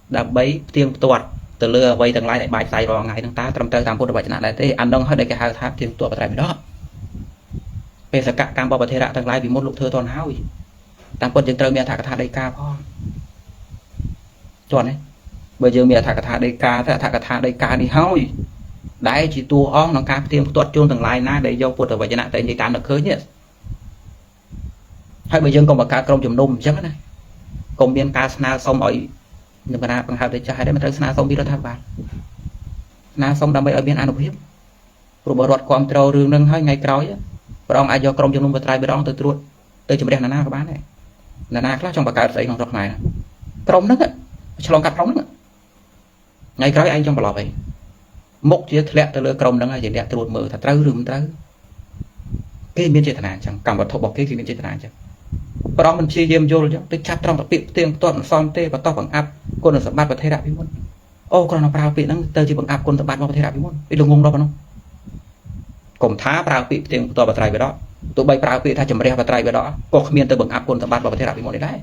đã bấy tiền tuột từ lừa vay thằng lại lại bài tay vào ngày thằng ta trăm tơ tam phút bảy chặn lại thế ăn đông hết đây cái hai tháp tiền tọa bát trai bên đó bây giờ cả cam bao thể đã thằng lại vì một lục thưa toàn háo tam quân chừng trời miền thả cả thá đây ca phong chuẩn đấy bây giờ miền thả cả thá đây ca thả cả thá đây ca đi háo đấy chỉ tua ong nó ca tiền tuột chôn thằng lại na để do phút bảy chặn tại vì tám được khơi nhé hai bây giờ còn một cá công chùm nôm chắc này công viên cá na xong ở nhưng mà na bằng hai để cho hai đấy mà thấy na xong đi ra tháp vàng na xong đam mê ở bên ăn hiếp rồi bỏ đọt quam trâu rừng nâng hai ngày cõi và ông ai do công chùm nôm và trai bên đó từ truột từ chùm đèn là na các bạn này là na khác trong bạc cát xây trong rọc này công đó cho lòng cắt công đó ngày cõi anh trong bờ lò vậy mốc chia lẹ từ lưỡi công đó là gì đẹp truột mở thật trâu rừng trâu cái miếng chế thản chẳng cầm vào thổ bọc cái miếng chế thản chẳng ប្រងមិនព្យាយាមយល់ចឹងទៅចាប់ត្រង់ទៅពាក្យផ្ទៀងផ្ទាត់មិនសមទេបន្តបង្អាប់គុណសម្បត្តិប្រធេរៈពីមុនអូគ្រាន់តែប្រើពាក្យហ្នឹងទៅជាបង្អាប់គុណសម្បត្តិរបស់ប្រធេរៈពីមុនវាលងងដល់ប៉ុណ្ណោះកុំថាប្រើពាក្យផ្ទៀងផ្ទាត់បត្រៃបិដកទោះបីប្រើពាក្យថាជំរះបត្រៃបិដកក៏គ្មានទៅបង្អាប់គុណសម្បត្តិរបស់ប្រធេរៈពីមុននេះដែរ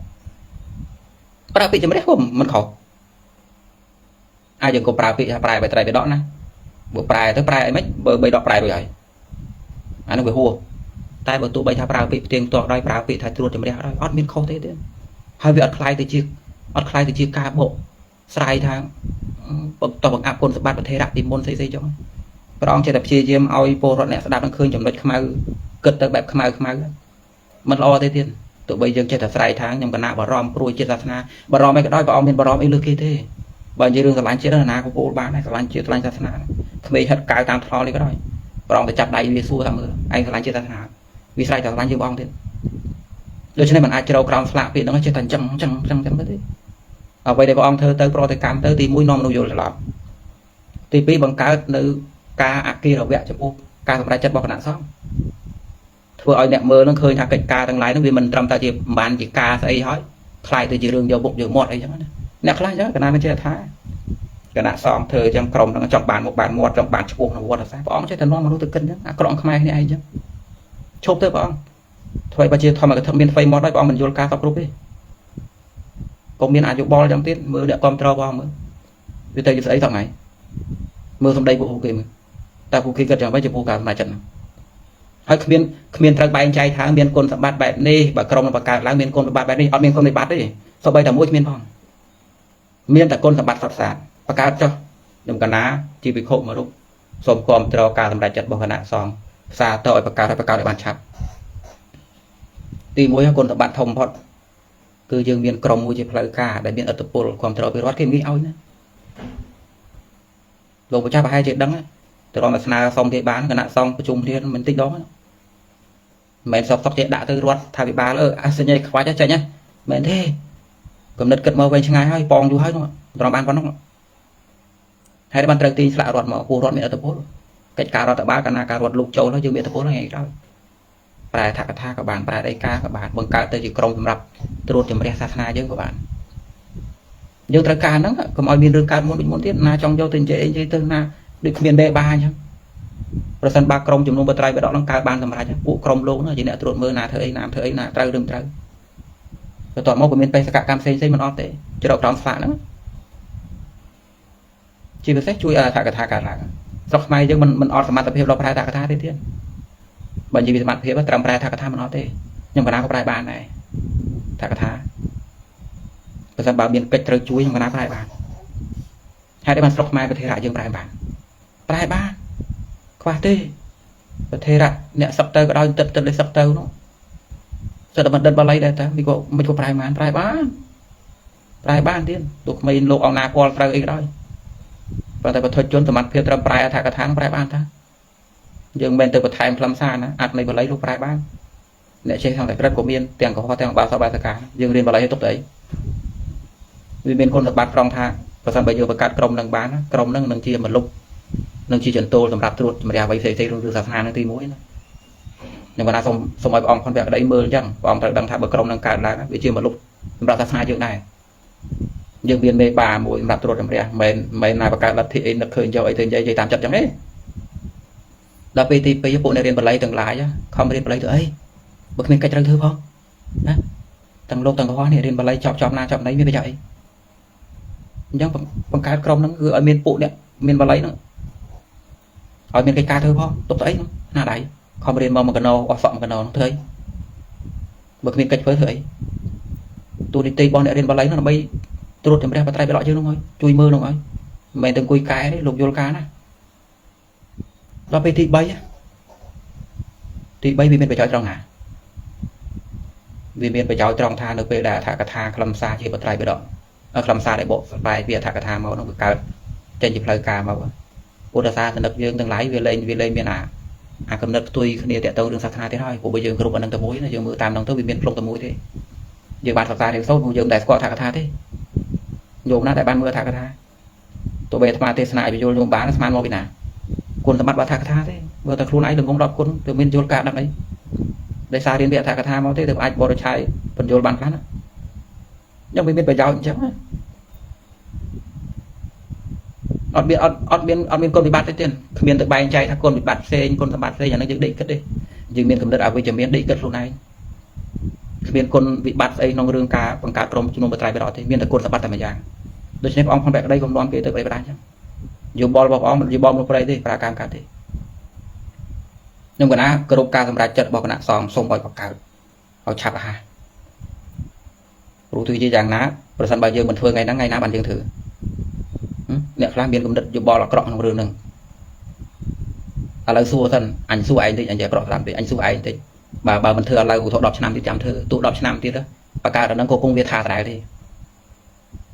ប្រើពាក្យជំរះក៏មិនខុសអាចយើងក៏ប្រើពាក្យថាប្រែបត្រៃបិដកណាបើប្រែទៅប្រែអីមិនបើបីដកប្រែរួចហើយអានោះវាហួសតែបើទោះបីថាប្រើពាក្យផ្ទៀងផ្ទាត់ដោយប្រើពាក្យថាត្រួតជំរះដោយអត់មានខុសទេទៀតហើយវាអត់คล้ายទៅជាការបកស្រាយថាតបង្អាប់គុណសម្បត្តិប្រធេរៈពីមុនស្អីចឹងព្រះអង្គចេះតែព្យាយាមឲ្យពលរដ្ឋអ្នកស្ដាប់នឹងឃើញចំណុចខ្មៅគិតទៅបែបខ្មៅមិនល្អទេទៀតទោះបីយើងចេះតែស្រ័យថាខ្ញុំគណៈបារម្ភព្រួយជាតិសាសនាបារម្ភអីក៏ដោយព្រះអង្គមានបារម្ភអីលើគេទេបើនិយាយរឿងស្រឡាញ់ជាតិណាក៏ពោលបានដែរស្រឡាញ់ជាតិស្រឡាញ់សាសនាក្មេងហិតកៅតាមថ្លនេះក៏ដោយព្រះអង្គទៅចាប់ដៃវាសួរថាមើលឯងស្រឡាញ់ជាតិសាសនាវាស្រ័យតែស្រឡាញ់យើងបងទៀតដូច្នេះមិនអាចជ្រៅក្រោមស្លាកពាក្យហ្នឹងចេះតែអញ្ចឹងទៅទេអ្វីដែលព្រះអង្គធ្វើទៅប្រតិកម្មទៅទី1នាំមនុស្សយល់ច្រឡំទី2បង្កើតនៅការអគិរវៈចំពោះការសម្រេចចិត្តរបស់គណៈសង្ឃធ្វើឲ្យអ្នកមើលនឹងឃើញថាកិច្ចការទាំងឡាយនឹងវាមិនត្រឹមតែជាបានជាការស្អីហើយខ្លាយទៅជារឿងយកមុខយកមាត់អីចឹងណាអ្នកខ្លះចឹងគណៈមិនចេះថាគណៈសង្ឃធ្វើចឹងក្រុមនឹងចង់បានមុខបានមាត់ចង់បានឈ្មោះក្នុងវត្តសាសព្រះអង្គចេះតែនាំមនុស្សទៅគិតចឹងអាក្រក់ខ្មែរគ្នាឯងចឹងឈប់ទៅព្រះអង្គធ្វើឲ្យបើជាធម្មកថាមានថ្មីមាត់ហើយព្រះអង្គមិនយល់ការសពគ្រប់ទេក៏មានអាយុបលចឹងទៀតមើលអ្នកគ្រប់ត្របងមើលវាទៅជាស្អីថ្ងៃមើលសម្ដីពួកគេមើលតែពួកគេគិតយ៉ាងម៉េចចំពោះការសម្រេចចិត្តហ្នឹងហើយគ្មានត្រូវបែងចែកថាមានគុណសម្បត្តិបែបនេះបើក្រុមនឹងបង្កើតឡើងមានគុណសម្បត្តិបែបនេះអត់មានគុណសម្បត្តិទេសូម្បីតែមួយគ្មានផងមានតែគុណសម្បត្តិសុទ្ធសាធបង្កើតចុះខ្ញុំកណាជាវិខុមួយរូបសូមគ្រប់ត្រការសម្រេចចិត្តរបស់គណៈសង្ឃផ្សារទៅឲ្យបង្កើតឲ្យបានឆាប់ទី1គុណសម្បត្តិធំបំផុតគឺយើងមានក្រុមមួយជាផ្លូវការដែលមានឥទ្ធិពលគ្រប់ត្រពីរដ្ឋគេមិនងាយឲ្យណាលោកម្ចាស់ប្រហែលជាដឹងទៅរំស្នើសុំទេបានគណៈសង្ឃប្រជុំគ្នាមិនតិចដងមិនមែនសក់ចេះដាក់ទៅរដ្ឋថាវិបាលអសញ្ញខ្វាច់ចេញណាមែនទេកំណត់គិតមកវិញឆ្ងាយហើយប៉ងយូរហើយនោះត្រង់បានប៉ុណ្ណឹងហើយបានត្រូវទាញស្លាករដ្ឋមកពួករដ្ឋមានឥទ្ធិពលកិច្ចការរដ្ឋបាលកណ្ដាលការរដ្ឋលោកចូលហើយយើងមានឥទ្ធិពលហ្នឹងឯងដល់ប្រែថាកថាក៏បានប្រែដីកាក៏បានបង្កើតទៅជាក្រុមសម្រាប់ត្រួតជំរះសាសនាយើងក៏បានយើងត្រូវការហ្នឹងកុំឲ្យមានរឿងកើតមុនទៀតណាចង់យកទៅនិយាយទៅណាដូចគ្មានបេបាអញ្ចឹងប្រសិនបើក្រុមជំនុំបត្រៃបដកនឹងកើតបានសម្រាប់ពួកក្រុមលោកនោះជាអ្នកត្រួតមើលណាធ្វើអីណាត្រូវឬមិនត្រូវបន្ទាប់មកក៏មានបេសកកម្មផ្សេងមិនអត់ទេជ្រកក្រោមស្លាកហ្នឹងជាពិសេសជួយអត្ថកថាកើតឡើងស្រុកខ្មែរយើងមិនអត់សមត្ថភាពដល់ប្រែអត្ថកថាទេទៀតបើនិយាយពីសមត្ថភាពត្រឹមប្រែអត្ថកថាមិនអត់ទេខ្ញុំកណាក៏ប្រែបានដែរអត្ថកថាប្រសិនបើមានកិច្ចត្រូវជួយខ្ញុំកណាប្រែបានហើយដែលបានស្រុកខ្មែរប្រធេរៈយើងប្រែបានខ្វះទេប្រធេរៈអ្នកសឹកទៅក៏ដោយទឹកលេខសឹកទៅនោះសិទ្ធិបណ្ឌិតបាលីដែរតើវាក៏មិនក៏ប្រែបានទៀតទោះក្មេងលោកអង្គណាពលត្រូវអីក៏ដោយប៉ុន្តែបទជនសមត្ថភាពត្រឹមប្រែអត្ថកថាប្រែបានតាយើងមិនមែនទៅបន្ថែមខ្លឹមសារណាអត្ថន័យបាលីលោកប្រែបានអ្នកចេះខាងតែក្រិតក៏មានទាំងកុហកទាំងបាសបាសកាយើងរៀនបាលីឲ្យទុកទៅអីវាមានគុណសម្បត្តិត្រង់ថាបើសិនបើយើងបង្កើតក្រុមនឹងបានក្រុមនឹងនឹងជាមលុបនឹងជាចន្ទោលសម្រាប់ត្រួតជំរះអ្វីផ្សេងៗក្នុងរឿងសាសនានឹងទី1ណាខ្ញុំគាត់ថាសូមឲ្យព្រះអង្គខនវគ្គក្តីមើលអញ្ចឹងព្រះអង្គត្រូវដឹងថាបើក្រុមនឹងកើតឡើងវាជាមលុបសម្រាប់សាសនាយើងដែរយើងមានមេបាមួយសម្រាប់ត្រួតជំរះមិនណាបង្កើតលទ្ធិអីនឹកឃើញយកអីទៅនិយាយតាមចិត្តអញ្ចឹងទេដល់ពេលទី2ពួកអ្នករៀនបាលីទាំងឡាយខំរៀនបាលីទៅអីបើគ្មានកិច្ចត្រូវធ្វើផងណាទាំងលោកទាំងកុហកនេះរៀនបាលីចប់ណាចប់ណីមានប្រយោជន៍អីអញ្ចឹងបង្កើតក្រុមហ្នឹងគឺឲ្យមានពួកអ្នកមានបាលីហ្នឹងឲ្យមានកិច្ចការធ្វើផងទុកស្អីហ្នឹងណាដៃខំរៀនមក1កណោអស់សក់1កណោហ្នឹងធ្វើអីបើគ្មានកិច្ចធ្វើអីទូនីតិរបស់អ្នករៀនបាលីហ្នឹងដើម្បីត្រួតជំរះបត្រៃបដកយើងហ្នឹងហើយជួយមើលហ្នឹងហើយមិនមែនទៅអង្គុយកែទេលោកយល់ការណាដល់ពេលទី3វាមានប្រយោជន៍ត្រង់ណាវាមានប្រយោជន៍ត្រង់ថានៅពេលដែលអត្ថកថាខ្លឹមសារជាបត្រៃបដកខ្លឹមសារដែលបកស្រាយពីអត្ថកថាមកនោះវាកើតចេញជាផ្លូវការមកពុទ្ធសាសនិកយើងទាំងឡាយវាលែងមានអាកំណត់ផ្ទុយគ្នាតទៅរឿងសាសនាទៀតហើយព្រោះបើយើងគ្រប់អានឹងតែមួយណាយើងមើលតាមនោះទៅវាមានផ្លុកតែមួយទេយើងបានសិក្សារៀនសូត្រយើងតែស្គាល់អត្ថកថាទេញោមណាដែលបានមើលអត្ថកថាទោះបីអាត្មាទេសនាឲ្យយល់ញោមបានស្មានមកពីណាគុណសម្បត្តិរបស់អត្ថកថាទេបើតែខ្លួនឯងល្ងង10គុណទៅមានយល់ការដឹងអី ដោយសាររៀនវាអត្ថកថាមកទេទើបអាចបរិច្ឆ័យបញ្យល់បានខ្លះណាខ្ញុំវាមានប្រយោជន៍អញ្ចឹងអត់មានគុណវិបត្តិទេទៀតគ្មានទៅបែងចែកថាគុណវិបត្តិផ្សេងគុណសម្បត្តិផ្សេងអានឹងយើងដេកគិតទេយើងមានកំណត់អវិជ្ជមានដេកគិតខ្លួនឯងគ្មានគុណវិបត្តិស្អីក្នុងរឿងការបង្កើតក្រុមជំនុំបត្រៃបិដកទេមានតែគុណសម្បត្តិតែម្យ៉ាងដូច្នេះព្រះអង្គផងបែបក្តីកុំនាំគេទៅប្រេប្រាអញ្ចឹងយោបល់របស់ព្រះអង្គមិនយោបល់មកប្រៃទេប្រាកម្មកើតទេខ្ញុំកណាគ្រប់ការសម្រេចចិត្តរបស់គណៈសង្ឃសូមឲ្យបង្កើតឲ្យឆាប់រហ័សព្រោះទោះជាយ៉ាងណាប្រសិនបើយើងមិនធ្វើថ្ងៃហ្នឹងថ្ងៃណាបានយើងធ្វើអ្នកខ្លះមានគំនិតយោបល់អាក្រក់ក្នុងរឿងហ្នឹងឥឡូវសួរសិនអញសួរឯងតិចអញចេះអាក្រក់ស្ដាប់តិចអញសួរឯងតិចបើមិនធ្វើឥឡូវឧទាហរណ៍10ឆ្នាំទៀតចាំធ្វើទោះ10ឆ្នាំទៀតបង្កើតអាហ្នឹងក៏គង់វាថាដដែលទេ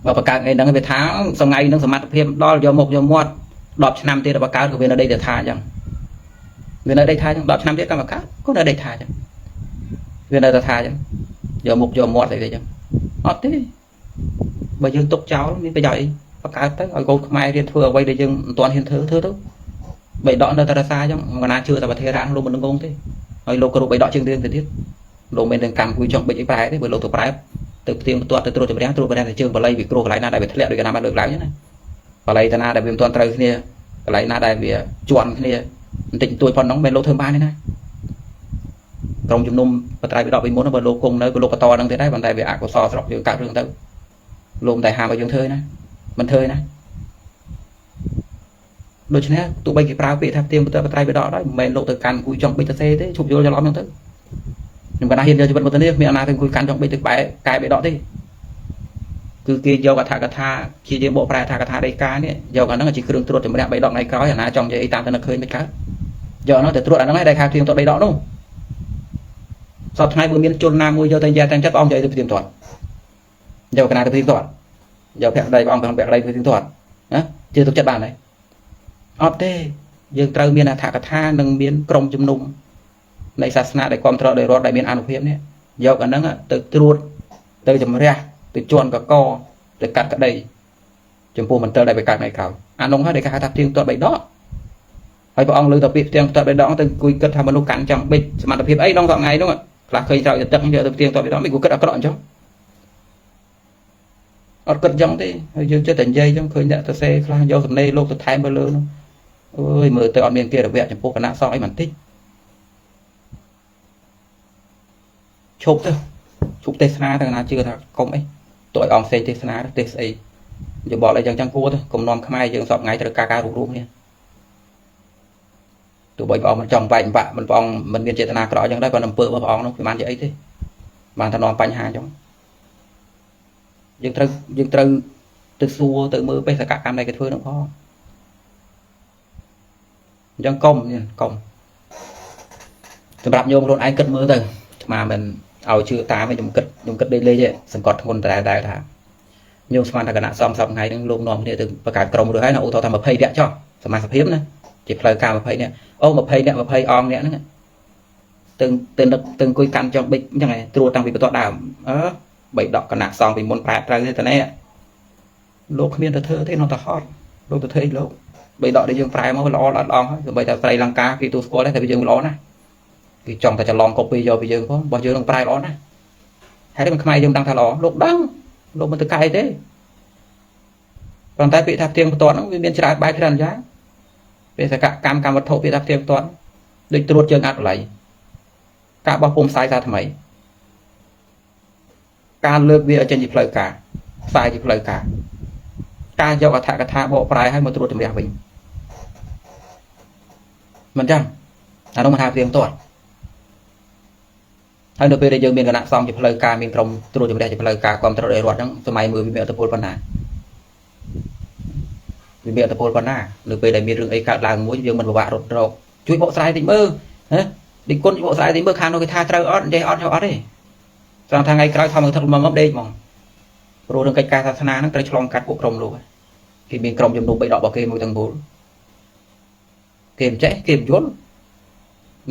បើបង្កើតថ្ងៃហ្នឹងវាថាថ្ងៃហ្នឹងសមត្ថភាពដល់យកមុខយកមាត់10ឆ្នាំទៀតបង្កើតក៏វានៅដីទៅថាអញ្ចឹងវានៅដីថាអញ្ចឹង10ឆ្នាំទៀតក៏បង្កើតក៏នៅដីថាអញ្ចឹងវានៅតែថាអញ្ចឹងយកមុខយកមាត់អីទេអញ្ចឹងអត់ទេបើយើងទុកចោលមានប្រយោជន៍អីបង្កើតទៅឲ្យកូនខ្មែររៀនធ្វើអ្វីដែលយើងមិនទាន់ហ៊ានធ្វើទៅបីដកនៅតែរសាអញ្ចឹងមិនណាជឿតែប្រធារៈលោកមិនងងទេហើយលោកគ្រូបីដកជើងរឿងទៅទៀតលោកមានទាំងកម្មគួយចង់បិចអីប្រែទេបើលោកទៅប្រែទៅផ្ទៀងផ្ទាត់ទៅត្រួតចម្រាំងតែជើងបល័យវាគ្រោះកន្លែងណាដែលវាធ្លាក់ដូចកណាបានលើកឡើងណាបល័យតាណាដែលវាមិនទាន់ត្រូវគ្នាកន្លែងណាដែលវាជន់គ្នាបន្តិចបន្តួចប៉ុណ្ណឹងមិនលោកធ្វើបានទេណាក្រុមជំនុំបត្រៃបិដកពីមុនបើលោកគង់នៅក៏លោកបន្តនឹងទៀតដែរប៉ុន្តែវាអកុសលស្រុកយើងកើតរឿងទៅលោកតែហាមឲ្យយើងធ្វើណាមិនធ្វើណាដូច្នេះទោះបីគេប្រើពាក្យថាផ្ទៀងផ្ទាត់បត្រៃបិដកដែរមិនមែនលោកទៅកាន់គួយចង់បិចទៅសេទេឈប់យល់ច្រឡំហ្នឹងទៅខ្ញុំកណាហ៊ានយកជីវិតមកទៅនេះមានអាណាទៅគួយកាន់ចង់បិចទៅបែកែបិដកទេគឺគេយកអត្ថកថាជាយើងបកប្រែអត្ថកថាដីកានេះយកអាហ្នឹងជាគ្រឿងត្រួតចម្រាក់បិដកថ្ងៃក្រោយអាណាចង់និយាយអីតាមទៅនឹកឃើញមិនកើតយកអាហ្នឹងទៅត្រួតអាហ្នឹងឲ្យដែលខាផ្ទៀងផ្ទាត់បិដកនោះសពថ្ងៃបើមានជនណាមួយយកទៅយ៉ាតែចិត្តបងនិយាយទៅផ្ទៀងផ្ទាត់យកកណាទៅផ្ទៀងផ្ទាត់យកភក្តីបងភក្តីផ្ទៀងផ្ទាត់ណាជឿទុកចិត្តបានហើយអត់ទេយើងត្រូវមានអត្ថកថានិងមានក្រុមជំនុំនៃសាសនាដែលគ្រប់គ្រងដោយរដ្ឋដែលមានអនុភាពនេះយកអាហ្នឹងទៅត្រួតទៅជំរះទៅជន់កកទៅកាត់ក្តីចំពោះមន្ទិលដែលវាកើតថ្ងៃក្រោយអានោះហើយដែលគេហៅថាផ្ទៀងផ្ទាត់បៃដកហើយព្រះអង្គលើទៅពាក្យផ្ទៀងផ្ទាត់បៃដកទៅគួយគិតថាមនុស្សកាន់ចាំបិចសមត្ថភាពអីក្នុងថ្ងៃនោះខ្លះឃើញស្រោចទឹកយកទៅផ្ទៀងផ្ទាត់បៃដកមិនគួរគិតអាក្រក់អញ្ចឹងអត់គិតអញ្ចឹងទេហើយយើងចិត្តតែនិយាយអញ្ចឹងឃើញអ្នកទៅសេខ្លះយកសំណេរលោកទៅថែមទៅលើនោះអើយមើលទៅអត់មានគេរវៈចំពោះគណៈសង្ឃអីបន្តិចឈប់ទៅឈប់ទេសនាទៅណាជឿថាកុំអីទោះឲ្យអង្គផ្សេងទេសនាទេសស្អីយោបល់អីចឹងចឹងគួរទៅកុំនាំខ្មែរយើងសពថ្ងៃត្រូវការរួមរួមគ្នាទោះបីព្រះអង្គមិនចង់បែកបាក់មិនព្រះអង្គមិនមានចេតនាក្រក់ចឹងដែរក៏អំពើរបស់ព្រះអង្គនោះវាបានជាអីទេបានតែនាំបញ្ហាចឹងយើងត្រូវទៅសួរទៅមើលបេសកកម្មដែលគេធ្វើនោះផងអញ្ចឹងកុំសម្រាប់ញោមខ្លួនឯងគិតមើលទៅស្មាមិនឲ្យជឿតាមឯងខ្ញុំគិតដេកលេងទេសង្កត់ធ្ងន់តែថាញោមស្មានថាគណៈសំសពថ្ងៃហ្នឹងលោកនាំគ្នាទៅបង្កើតក្រុមរួចហើយណាឧទាហរណ៍ថា20នាក់ចុះសមាជិកភាពណាជាផ្លូវការ20នាក់អូ20នាក់20អង្គនាក់ហ្នឹងទៅអង្គុយកាន់ចង់បិចអញ្ចឹងឯងត្រួតតាំងពីបន្ទាត់ដើមបីដកគណៈសងពីមុនប្រែត្រូវទេតានេះលោកគ្មានទៅធ្វើទេនោះទៅហត់លោកទៅធ្វើអីលោកបីដកដែលយើងប្រែមកល្អល្អអស់ហើយបីតែស្រីលង្កាគេទូស្គាល់តែយើងល្អណាស់គេចង់តែច្រឡំកូពីយកពីយើងផងរបស់យើងនឹងប្រែល្អណាស់ហើយមិនខ្មែរយើងដឹងថាល្អលោកដឹងលោកមិនទៅកែទេប៉ុន្តែពាក្យថាផ្ទៀងផ្ទាត់ហ្នឹងវាមានច្រើនបែបច្រើនយ៉ាងបេសកកម្មវត្ថុពាក្យថាផ្ទៀងផ្ទាត់ដូចត្រួតជើងអត់បល័យការបោះពុំផ្សាយសារថ្មីការលើកវាឲ្យចេញជាផ្លូវការផ្សាយជាផ្លូវការយកអត្ថកថាបកប្រែឲ្យមកត្រួតចម្រាស់វិញមិនចឹងអានោះមកថាផ្ទៀងផ្ទាត់ហើយនៅពេលដែលយើងមានគណៈសង្ឃជាផ្លូវការមានក្រុមត្រួតចម្រាស់ជាផ្លូវការគ្រប់គ្រងដោយរដ្ឋហ្នឹងសម័យមួយវាមានអត្តពលប៉ុណ្ណានៅពេលដែលមានរឿងអីកើតឡើងមួយយើងមិនពិបាករត់រកជួយបកស្រាយតិចមើលណាដូចគុណបកស្រាយតិចមើលខាងនោះគេថាត្រូវអត់និយាយអត់ទេត្រង់ថាថ្ងៃក្រោយថមទឹកមកដេកហ្មងព្រោះរឿងកិច្ចការសាសនាហ្នឹងត្រូវឆ្លងកាត់ពួកក្រុមលោកគេមានក្រុមជំនុំបីដករបស់គេមួយទាំងមូលគេមិនចេះគេមិនយល់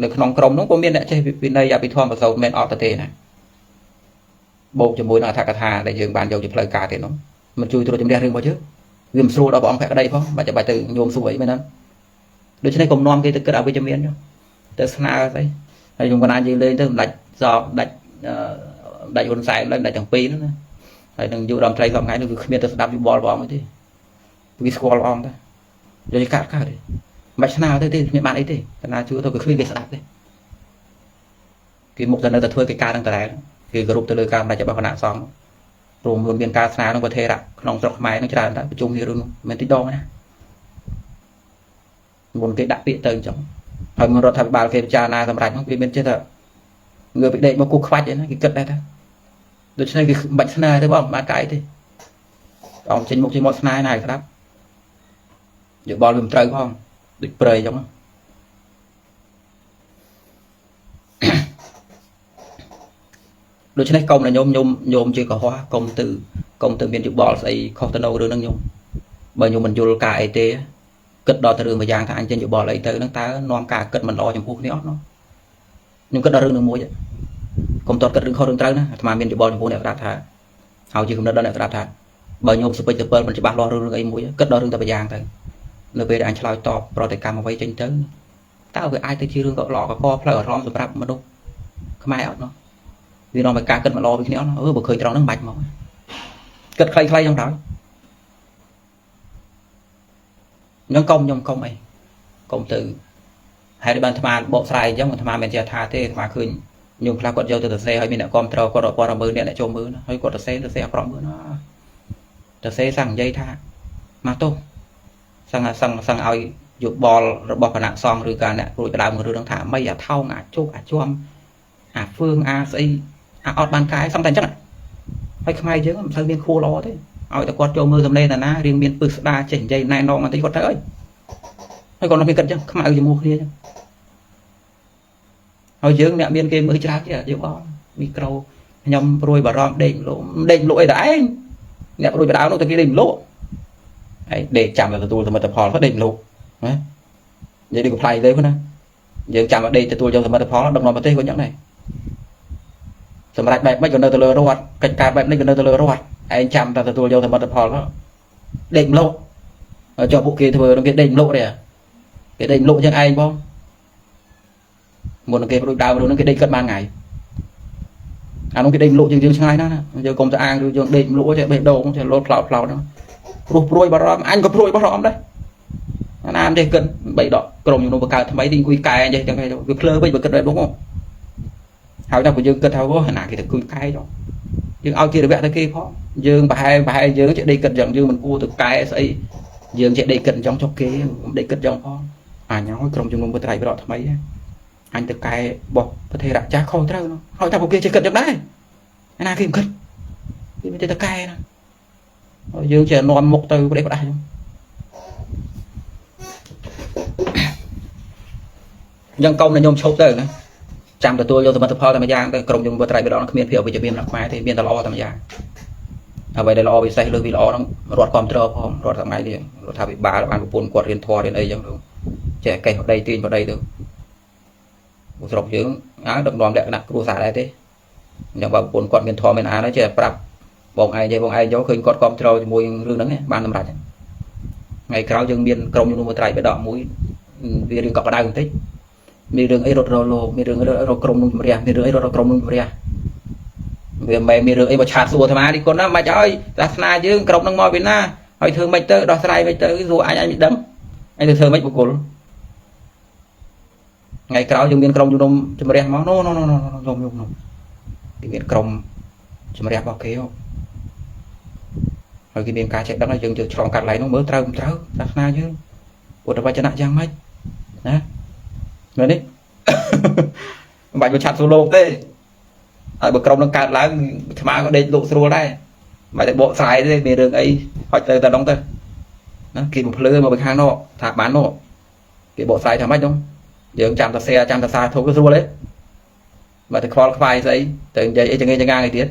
នៅក្នុងក្រុមនោះក៏មានអ្នកចេះវិន័យអភិធម្មប្រសូតមិនអត់ទៅទេណាបូកជាមួយនឹងអត្ថកថាដែលយើងបានយកជាផ្លូវការទៀតនោះមិនជួយត្រួតចម្រាស់រឿងរបស់យើងវាមិនស្រួលដល់ព្រះអង្គភក្តីផងបាច់ចាំបាច់ទៅញោមសួរអីមែនទេដូច្នេះកុំនាំគេទៅគិតអវិជ្ជមានទៅស្នើស្អី ហើយខ្ញុំកណាយើងលេងទៅដាច់សោដាច់ដាច់ហ៊ុនសែនឡើងដាច់ទាំងពីរហ្នឹងណាហើយនឹងយុរដ្ឋមន្ត្រីសពថ្ងៃនេះគឺគ្មានទៅស្ដាប់យោបល់ព្រះអង្គទេវាស្គាល់ព្រះអង្គតែយកកាត់ទេមិនឆ្នាទៅទេគ្មានបានអីទេកណាជួទៅគឺគ្មានគេស្ដាប់ទេគេមុខទៅនៅតែធ្វើកិច្ចការនឹងដដែលគេគោរពទៅលើការសម្រេចរបស់គណៈសង្ឃរួមមានការស្នើក្នុងប្រទេសក្នុងស្រុកខ្មែរនឹងច្រើនតែប្រជុំនេះរឿងមិនតិចដងណាមុនគេដាក់ពាក្យទៅអញ្ចឹងហើយមករដ្ឋាភិបាលគេពិចារណាសម្រាប់ហ្នឹងវាមានចេះតែងើបពីដេកមកគូខ្វាច់ឯណាគេគិតដែរថាដូច្នេះគេមិនបាច់ស្នើទេបងមិនបាច់កាយទេអង្គចេញមុខចេញមកស្នើណាស្ដាប់យោបល់វាមិនត្រូវផងដូចព្រៃអញ្ចឹងដូច្នេះកុំតែញោមជាកុហកកុំទៅមានយោបល់ស្អីខុសទៅនៅរឿងហ្នឹងញោមបើញោមមិនយល់ការអីទេគិតដល់ទៅរឿងមួយយ៉ាងថាអញចេញយោបល់អីទៅហ្នឹងតើនាំការគិតមិនល្អចំពោះគ្នាអត់នោះខ្ញុំគិតដល់រឿងនឹងមួយកុំតតគិតរឿងខុសរឿងត្រូវណាអាត្មាមានយោបល់ចំពោះអ្នកស្ដាប់ថាហើយជាគំនិតដល់អ្នកស្ដាប់ថាបើញោមសុពេចទៅ7មិនច្បាស់លាស់រឿងអីមួយគិតដល់រឿងតែម្យ៉ាងទៅនៅពេលដែលអញឆ្លើយតបប្រតិកម្មអ្វីចេញទៅតើវាអាចទៅជារឿងក៏ល្អក៏ផ្លូវអារម្មណ៍សម្រាប់មនុស្សខ្មែរអត់នោះវានាំឲ្យការគិតមិនល្អពីគ្នាអត់បើឃើញត្រង់ហ្នឹងបាច់មកគិតខ្លីៗយ៉ាងដល់ខ្ញុំកុំខ្ញុំកុំអីកុំទៅហើយបានអាត្មាបកស្រាយអញ្ចឹងអាត្មាមិនជាថាទេអាត្មាឃើញញោមខ្លះគាត់យកទៅសរសេរឲ្យមានអ្នកគ្រប់ត្រគាត់រាប់ពាន់រំមើលអ្នកចូលមើលហើយគាត់សរសេរអាក្រក់មើលណាសរសេរសាំងនិយាយថាមកទោះសឹងឲ្យយោបល់របស់គណៈសង្ឃឬការអ្នកព្រួយផ្ដើមរឿងហ្នឹងថាមិនអាថោងអាចជោគអាចជាំអាហ្វឿងអាស្អីអាអត់បានកាយសឹងតែអញ្ចឹងហើយខ្មែរយើងមិនសូវមានខួរល្អទេឲ្យតែគាត់ចូលមើលសំណេរតាណារៀងមានពឹសស្ដាចេះនិយាយណែនាំបន្តិចគាត់ទៅអីហើយគាត់នៅមានគិតអញ្ចឹងខ្មៅជាមួយគ្នាអញ្ចឹងហើយយើងអ្នកមានគេមើលច្រើនទៀតយើងអត់មីក្រូខ្ញុំព្រួយបារម្ភដេកលក់អីតែឯងអ្នកព្រួយបដៅនោះទៅគេដេកលក់ហើយដេកចាំទទួលសមិទ្ធផលគាត់ដេកលក់ណានិយាយដូចកំ pl ទេណាយើងចាំឲ្យដេកទទួលយកសមិទ្ធផលដឹកនាំប្រទេសក៏អញ្ចឹងដែរសម្រាប់បែបម៉េចក៏នៅទៅលើរដ្ឋកិច្ចការបែបនេះក៏នៅទៅលើរដ្ឋឯងចាំតែទទួលយកសមិទ្ធផលដេកលក់ចុះពួកគេធ្វើគេដេកលក់ទេគេដេកលក់យ៉ាងឯងបងមុនគេព្រួយដើមនោះគេដេកគិតបានថ្ងៃអានោះគេដេកលក់យើងឆ្ងាយណាស់យើងកុំទៅអាងឬយើងដេកលក់ចេះបេះដូងចេះលោតផ្លោតហ្នឹងព្រោះព្រួយបារម្ភអញក៏ព្រួយបារម្ភដែរអាណាមទេគិតបីដកក្រុមជំនុំបង្កើតថ្មីទីអង្គុយកែអញ្ចឹងវាភ្លើវិញបើគិតបែបនោះហើយតែពួកយើងគិតថាអូអាណាគេទៅអង្គុយកែចុះយើងឲ្យគេរវៈទៅគេផងយើងប្រហែលយើងចេះដេកគិតអញ្ចឹងយើងមិនគួរទៅកែស្អីយើងចេះដេកគិតអញ្ចឹងចុះគេដេកគិតអញ្ចឹងផងអញឲ្យក្រុមជំនុំបង្កើតប្រដថ្មីអញទៅកែបោះប្រទេសរចាស់ខុសត្រូវហើយតែពួកគេចេះគិតយ៉ាងដែរអាណាគេមិនគិតគេមិនទៅកែណាយើងចេះនាំមុខទៅប្រទេសផ្ដាស់អញ្ចឹងកុំតែខ្ញុំឈប់ទៅណាចាំទទួលយកសមិទ្ធផលតែម្យ៉ាងទៅក្រុមជំនុំប្រទេសគ្មានភាពអវិជ្ជមានរបស់ខ្មែរទេមានតែល្អតែម្យ៉ាងអ្វីដែលល្អពិសេសលើពីល្អហ្នឹងរដ្ឋគ្រប់គ្រងផងរដ្ឋសម័យនេះរដ្ឋាភិបាលបានប្រពន្ធគាត់រៀនធម៌រៀនអីអញ្ចឹងចេះកេះប្តីទាញប្តីទៅស្រុកយើងដឹកនាំលក្ខណៈគ្រួសារដែរទេអញ្ចឹងបើប្រពន្ធគាត់មានធម៌មានអានចេះប្រាប់បងឯងយកឃើញគាត់គ្រប់គ្រងជាមួយរឿងហ្នឹងបានសម្រេចថ្ងៃក្រោយយើងមានក្រុមជំនុំប្រទេសបេដកមួយវារឿងកក់ក្ដៅបន្តិចមានរឿងអីរត់រលោកមានរឿងរត់ក្រុមនឹងជំរះមានរឿងអីរត់ក្រុមនឹងជំរះវាមិនមានរឿងអីមកឆាតសួរអាត្មានេះគាត់ណាមិនអើយសាសនាយើងក្រុមនឹងមកពីណាហើយធ្វើម៉េចទៅដោះស្រាយម៉េចទៅសួរអញមិនដឹងអញទៅធ្វើម៉េចបុគ្គលថ្ងៃក្រោយយើងមានក្រុមជំនុំជំរះមកនោះគេមានក្រុមជំរះរបស់គេហើយគេមានការចេះដឹងហើយយើងឆ្លងកាត់ឡៃនោះមើលត្រូវសាសនាយើងពុទ្ធវចនៈយ៉ាងម៉េចណាមើលនេះមិនបាច់មកឆាត់សួរលោកទេហើយបើក្រុមនឹងកើតឡើងអាត្មាក៏ដេកលក់ស្រួលដែរមិនតែបកស្រាយទេមានរឿងអីហុចទៅតែនោះទៅណាគេបំភ្លឺមកពីខាងនោះថាបាននោះគេបកស្រាយថាម៉េចនោះយើងចាំតែសារធុកស្រួលទេបើតែខ្វល់ខ្វាយស្អីទៅនិយាយអីចង្ងាយទៀត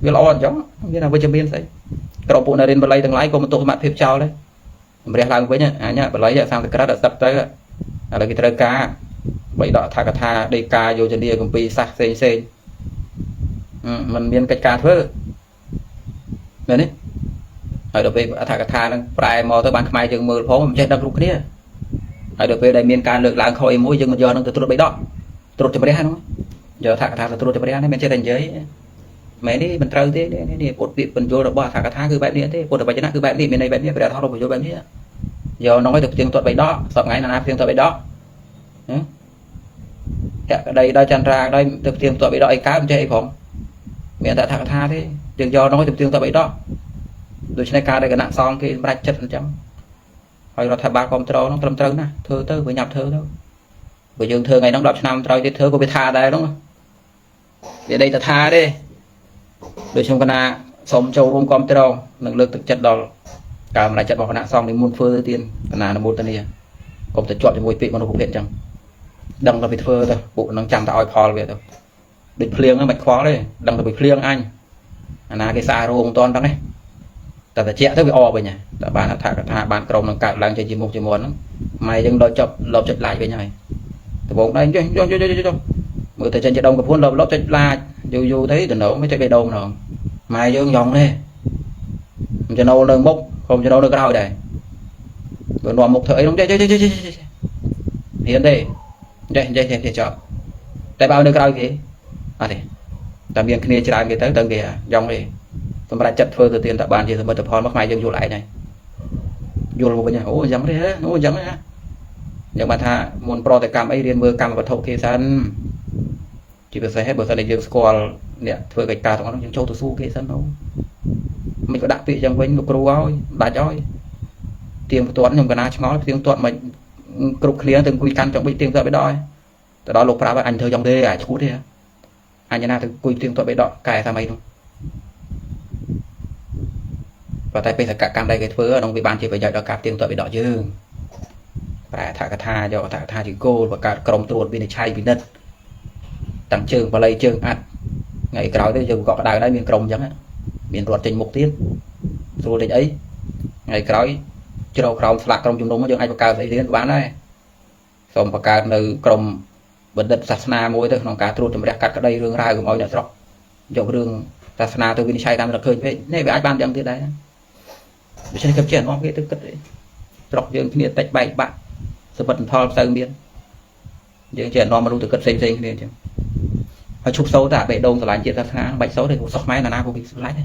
វាល្អអញ្ចឹងមានអវិជ្ជមានស្អីក្រុមពួកអ្នករៀនបល័យទាំងឡាយក៏មិនទុកសមត្ថភាពចោលដែរជំរះឡើងវិញអញបល័យសាំក្រិតអត់ស្ទឹកទៅឥឡូវគេត្រូវការបីដកថាកថាដីកាយោជនីគម្ពីរសាសផ្សេងมันមានកិច្ចការធ្វើមែនទេហើយដល់ពេលអត្ថកថានឹងប្រែមកទៅបានខ្មែរយើងមើលផងមិនចេះដឹងគ្រប់គ្នាហើយដល់ពេលដែលមានការលើកឡើងខុសអីមួយយើងមិនយកនឹងទៅត្រួតបីដក ត្រួតចម្រះហ្នឹងយកថាកថាត្រួតចម្រះនេះមិនចេះតែនិយាយមែននេះមិនត្រូវទេនេះពុទ្ធពាក្យបញ្យលរបស់ថាកថាគឺបែបនេះទេពុទ្ធវចនៈគឺបែបនេះមានន័យបែបនេះព្រះធម៌បញ្យលបែបនេះយកនោះឲ្យទៅផ្ទៀងទាត់3ដកសពថ្ងៃណាផ្ទៀងទាត់3ដកហៈក្តីដល់ចន្ទរាដល់ទៅផ្ទៀងទាត់3ដកអីកើតមិនចេះអីផងមានតែថាកថាទេយើងយកនោះឲ្យទៅផ្ទៀងទាត់3ដកដូច្នេះការដែលគណៈសង្ឃគេសម្រេចចិត្តអញ្ចឹងហើយរដ្ឋាភិបាលគ្រប់គ្រងនោះត្រឹមត្រូវណាស់ធ្វើទៅវាញាប់ធ្វើទៅបើយើងធ្វើថ្ងៃហ្នឹង10ឆ្នាំត្រូវទៀតធ្វើក៏វាថាដែរហ្នឹងវាដេកតថាទេដូចខ្ញុំគណៈសូមចូលរួមគ្រប់គ្រងនិងលើកទឹកចិត្តដល់ការសម្រេចចិត្តរបស់គណៈសង្ឃនេះមុនធ្វើទៅទៀតគណៈអនុមោទនាកុំទៅជាប់ជាមួយពាក្យមនុស្សប្រភេទអញ្ចឹងដឹងទៅវាធ្វើទៅពួកនឹងចាំតែឲ្យផលវាទៅដូចភ្លៀងហ្នឹងមិនខ្វល់ទេដឹងទៅវាភ្លៀងអញអាណាគេសាររោងមិនតាន់ហ្នឹងតែតិចទៅវាអវិញតែបានអត្ថកថាបានក្រុមនឹងកើតឡើងចេញជាមុខជាមាត់ហ្នឹងម៉ែយើងដល់ចប់លបចុចឡាយវិញហើយដំបងដែរចុះមើលទៅចេញជាដុំកពួនលបចុចឡាយយូរទៅតំណងមិនចុចបេះដូងហ្មងម៉ែយើងយ៉ងទេមិនចំណូលនៅមុខកុំចំណូលនៅក្រោយដែរបើនាំមុខធ្វើអីនោះចេះហ៊ានទេចេះចប់តែបើនៅក្រោយគេអត់ទេតែមានគ្នាច្រើនគេទៅគេយ៉ងទេសម្រាប់ចិត្តធ្វើទៅទៀតតែបានជាសមិទ្ធផលមកខ្មែរយើងយល់ឯងហើយយល់មកវិញអូអញ្ចឹងទេអូអញ្ចឹងណាយ៉ាងបានថាមុនប្រតិកម្មអីរៀនមើលកម្មវត្ថុគេសិនជាពិសេសបើសិនតែយើងស្គាល់អ្នកធ្វើកិច្ចការទាំងអស់យើងចូលទៅសួរគេសិនទៅមិនក៏ដាក់ពាក្យយ៉ាងវិញលោកគ្រូឲ្យដាច់ឲ្យទៀងផ្ទាត់ខ្ញុំកណាឆ្ងល់ទៀងផ្ទាត់មិនគ្រប់គ្នាទៅអង្គុយកាន់ចង់បិទទៀងផ្ទាត់បិទដល់ទៅដល់លោកប្រាប់ឲ្យអញធ្វើយ៉ាងទេអាឈួតទេអញណាទៅអង្គុយទៀងផ្ទាត់បិទដល់កែថាម៉េចនោះប៉ុន្តែបេសកកម្មដែលគេធ្វើក្នុងវាបានជាប្រយោជន៍ដល់ការទៀងទាត់បិដកយើងប្រែថាកថាយកថាកថាជាគោលបង្កើតក្រុមត្រួតវិនិច្ឆ័យពិនិត្យតាំងជើងបល័យជើងអាត់ថ្ងៃក្រោយទៅយើងក៏ក្តៅដែរមានក្រុមអញ្ចឹងមានរត់ចេញមុខទៀតស្រួលតិចអីថ្ងៃក្រោយជ្រោក្រោមស្លាកក្រុមជំនុំយើងអាចបង្កើតអីរៀនបានដែរសូមបង្កើតនៅក្រុមបណ្ឌិតសាសនាមួយទៅក្នុងការត្រួតចម្រះកាត់ក្តីរឿងរ៉ាវកុំឲ្យអ្នកស្រុកយករឿងសាសនាទៅវិនិច្ឆ័យតាមរកឃើញពេកនេះវាអាចបានយ៉ាងទៀតដែរដូច្នេះខ្ញុំចេះអមគេទៅគិតស្រុកយើងគ្នាតិចបែកបាក់សមិទ្ធផលផ្សៅមានយើងចេះនាំមនុស្សទៅគិតផ្សេងគ្នាអញ្ចឹងហើយឈប់សូត្រតែបេះដូងស្រឡាញ់ជាតិសាសនាបាច់សូត្រទេសោះខ្មែរណាពួកគេស្រឡាញ់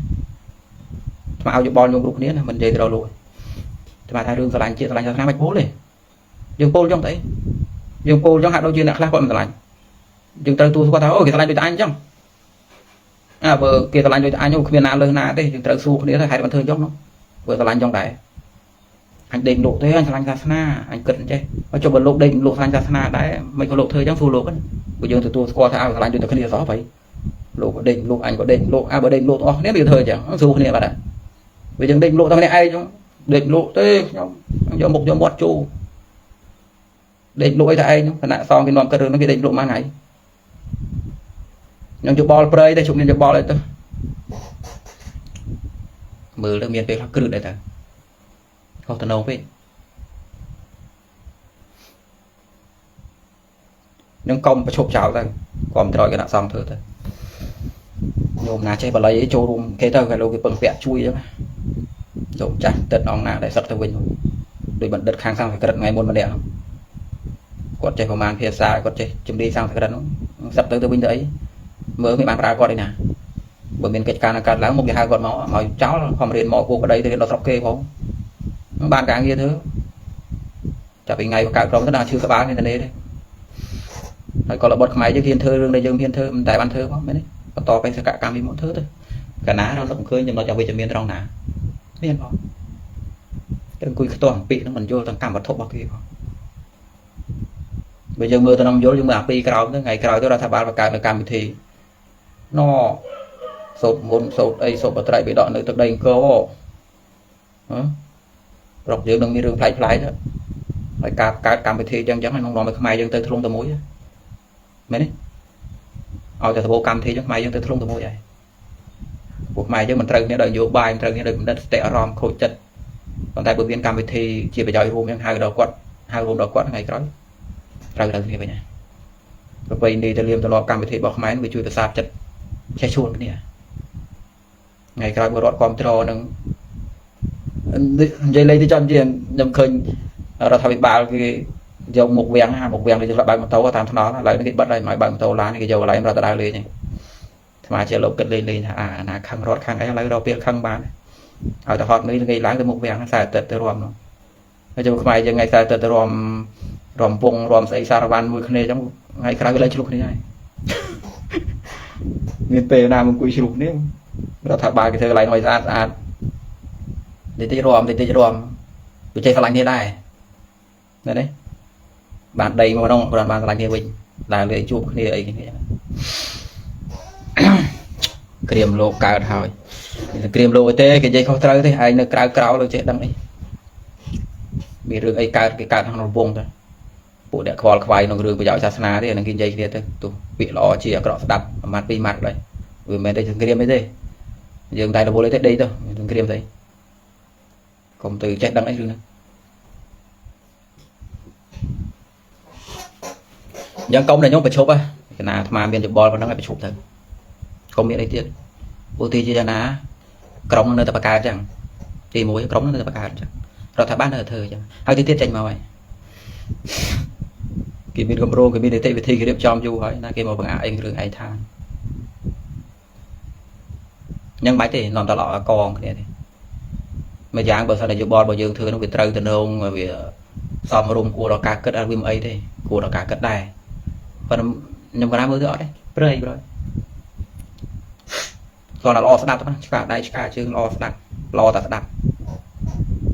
ថ្មឲ្យយោបល់យកគ្រប់គ្នាណាមិននិយាយទៅលោកថ្មថារឿងស្រឡាញ់ជាតិស្រឡាញ់សាសនាមិនពោលទេយើងពោលចឹងទៅយើងពោលចឹងហាក់ដូចជាអ្នកខ្លះគាត់មិនស្រឡាញ់យើងត្រូវទូគាត់ថាអូគេស្រឡាញ់ដូចតែអញអញ្ចឹងបើគេស្រឡាញ់ដូចតែអញគ្មានណាលើសណាទេយើងត្រូវសួរគ្នាទៅហេតុមិនធ្វើអញ្ចឹងនោះបើស្រឡាញ់ចឹងដែរអញដេកលោកទេអញស្រឡាញ់សាសនាអញគិតអញ្ចេះចុះបើលោកដេកលោកស្រឡាញ់សាសនាដែរមិនក៏លោកធ្វើអញ្ចឹងសួរលោកហ្នឹងបើយើងទទួលស្គាល់ថាស្រឡាញ់ដូចតែគ្នាសោះભાઈលោកក៏ដេកលោកអញក៏ដេកលោកបើដេកលោកទាំងអស់គ្នាវាធ្វើអញ្ចឹងសួរគ្នាបាត់ហើយបើយើងដេកលោកតែម្នាក់ឯងចឹងដេកលោកទេខ្ញុំយកមុខយកមាត់ជូដេកលោកអីតែឯងគណៈសងគេនាំគិតរឿងហ្នឹងគេដេកលោកមួយថ្ងៃខ្ញុំយកបលព្រៃតែជុំមានយកបលអីទៅមើលទៅមានពេលខ្លះគ្រឹះដែរតើខុសតំណងពេកនឹងកុំប្រឈប់ចោលទៅកុំត្រយគណៈសង្ឃធ្វើទៅញោមណាចេះបល័យចូលរួមគេទៅគេលោកគេពឹងពាក់ជួយអញ្ចឹងញោមចាស់ទឹកអង្គណាដែលសឹកទៅវិញដោយបណ្ឌិតខាងសង្ឃក្រិតថ្ងៃមុនម្នាក់គាត់ចេះប្រមាណភាសាគាត់ចេះជំនាញសង្ឃក្រិតនោះសឹកទៅវិញទៅអីមើលមិនបានប្រើគាត់ទេណាបើមានកិច្ចការកើតឡើងមកគេហៅគាត់មកឲ្យចោលខំរៀនមកពូប្តីទៅរៀនដល់ស្រុកគេផងបានការងារធ្វើចាប់ពីថ្ងៃបង្កើតក្រុមទៅដល់ឈឺក្បាលមានតែនេះទេហើយក៏របត់ខ្មែរយើងហ៊ានធ្វើរឿងដែលយើងហ៊ានធ្វើមិនតែបានធ្វើផងមែនទេបន្តបេសកកម្មពីមុនធ្វើទៅកាលណាเราនឹកឃើញចំណុចអវិជ្ជមានត្រង់ណាមានផងទៅអង្គុយខ្ទាស់អំពីហ្នឹងមិនយល់ទាំងកម្មវត្ថុរបស់គេផងបើយើងមើលទៅក្នុងយល់យើងមើលអាពីក្រោមទៅថ្ងៃក្រោយទៅរដ្ឋាភិបាលបង្កើតនៅកម្មវិធីណសូត្រមុនសូត្រអីសូត្របត្រៃបិដកនៅទឹកដីអង្គរប្រុកយើងនឹងមានរឿងផ្លែកៗទៅហើយការកើតកម្មវិធីអញ្ចឹងក្នុងនាំឲ្យខ្មែរយើងទៅធ្លុំទៅមួយមែនទេឲ្យតែសបោកម្មវិធីអញ្ចឹងខ្មែរយើងទៅធ្លុំទៅមួយហើយពួកខ្មែរយើងមិនត្រូវគ្នាដោយនយោបាយមិនត្រូវគ្នាដោយបណ្ឌិតស្ទាក់អារម្មណ៍ខូចចិត្តប៉ុន្តែបើមានកម្មវិធីជាប្រយោជន៍រួមអញ្ចឹងហៅដល់គាត់ហៅរួមដល់គាត់ថ្ងៃក្រោយត្រូវគ្នាវិញប្រពៃណីទៅលៀមទៅលាប់កម្មវិធីរបស់ខ្មែរវាជួយប្រសាទចិត្តចេះជួនគ្នាថ្ងៃក្រោយបើរត់គ្រប់ត្រនឹងនិយាយលេងទៅចំជាខ្ញុំឃើញរដ្ឋាភិបាលគេ dùng một viên ha một viên thì là bằng tàu tam nó lại cái bắt đây mọi bằng tàu lá cái dầu lại em ra ta lên này mà chỉ lục kết lên là khăn rót khăn ấy lấy đâu biết khăn bán ở ta hot mấy cái lái cái một viên xài tật tới ròm nói chung mày giờ ngày xài tật tới ròm ròm vùng ròm xây sa van mùi khné trong ngày khai cái lấy chụp này miền tây nam mình quỳ chụp nèเราทำบายcái thứ lại ngoài ra để tây ròm bị chơi phá lạnh thế này đấy bạn đầy mà đông còn bạn lạnh thế mình là lấy chụp cái ấy kiềm lô cao thôi kiềm lô thế cái dây không tới thế ai nó cao rồi chết đâm đi bị rừng ấy cao cái cao thằng nó vuông thôi bộ đẹp khoa khoai nó rừng bây giờ sa na thế là cái dây kia thôi tụ bị lò chia cọ đập mặt bị mặt rồi vì mình đây kiềm đấy thế dừng tay là vô lấy tới đây thôi kiềm đấy không từ chết đâm ấy rừng dân công này nhóm phải chụp á cái nào mà miền chụp bò và nó phải chụp thôi không biết đây tiền vô ti chia ná còng nơi tập ca chẳng thì mỗi còng nơi tập ca chẳng rồi thà bán ở thơ chẳng hai tiết tranh màu này cái bên gồm rô cái bên để tây về thi cái đẹp trong du hỏi là cái màu bằng anh rừng ai than nhưng máy thì làm ta lọ con cái này mà dạng bờ sau này chụp bò bao nhiêu thứ nó bị trâu từ nông mà vì xong rung của đó cá cất ăn phim ấy thì của đó cá cất đài còn nhưng mà đang mới đấy rồi còn là lo đạp cả đây cả chứ lo ta đạp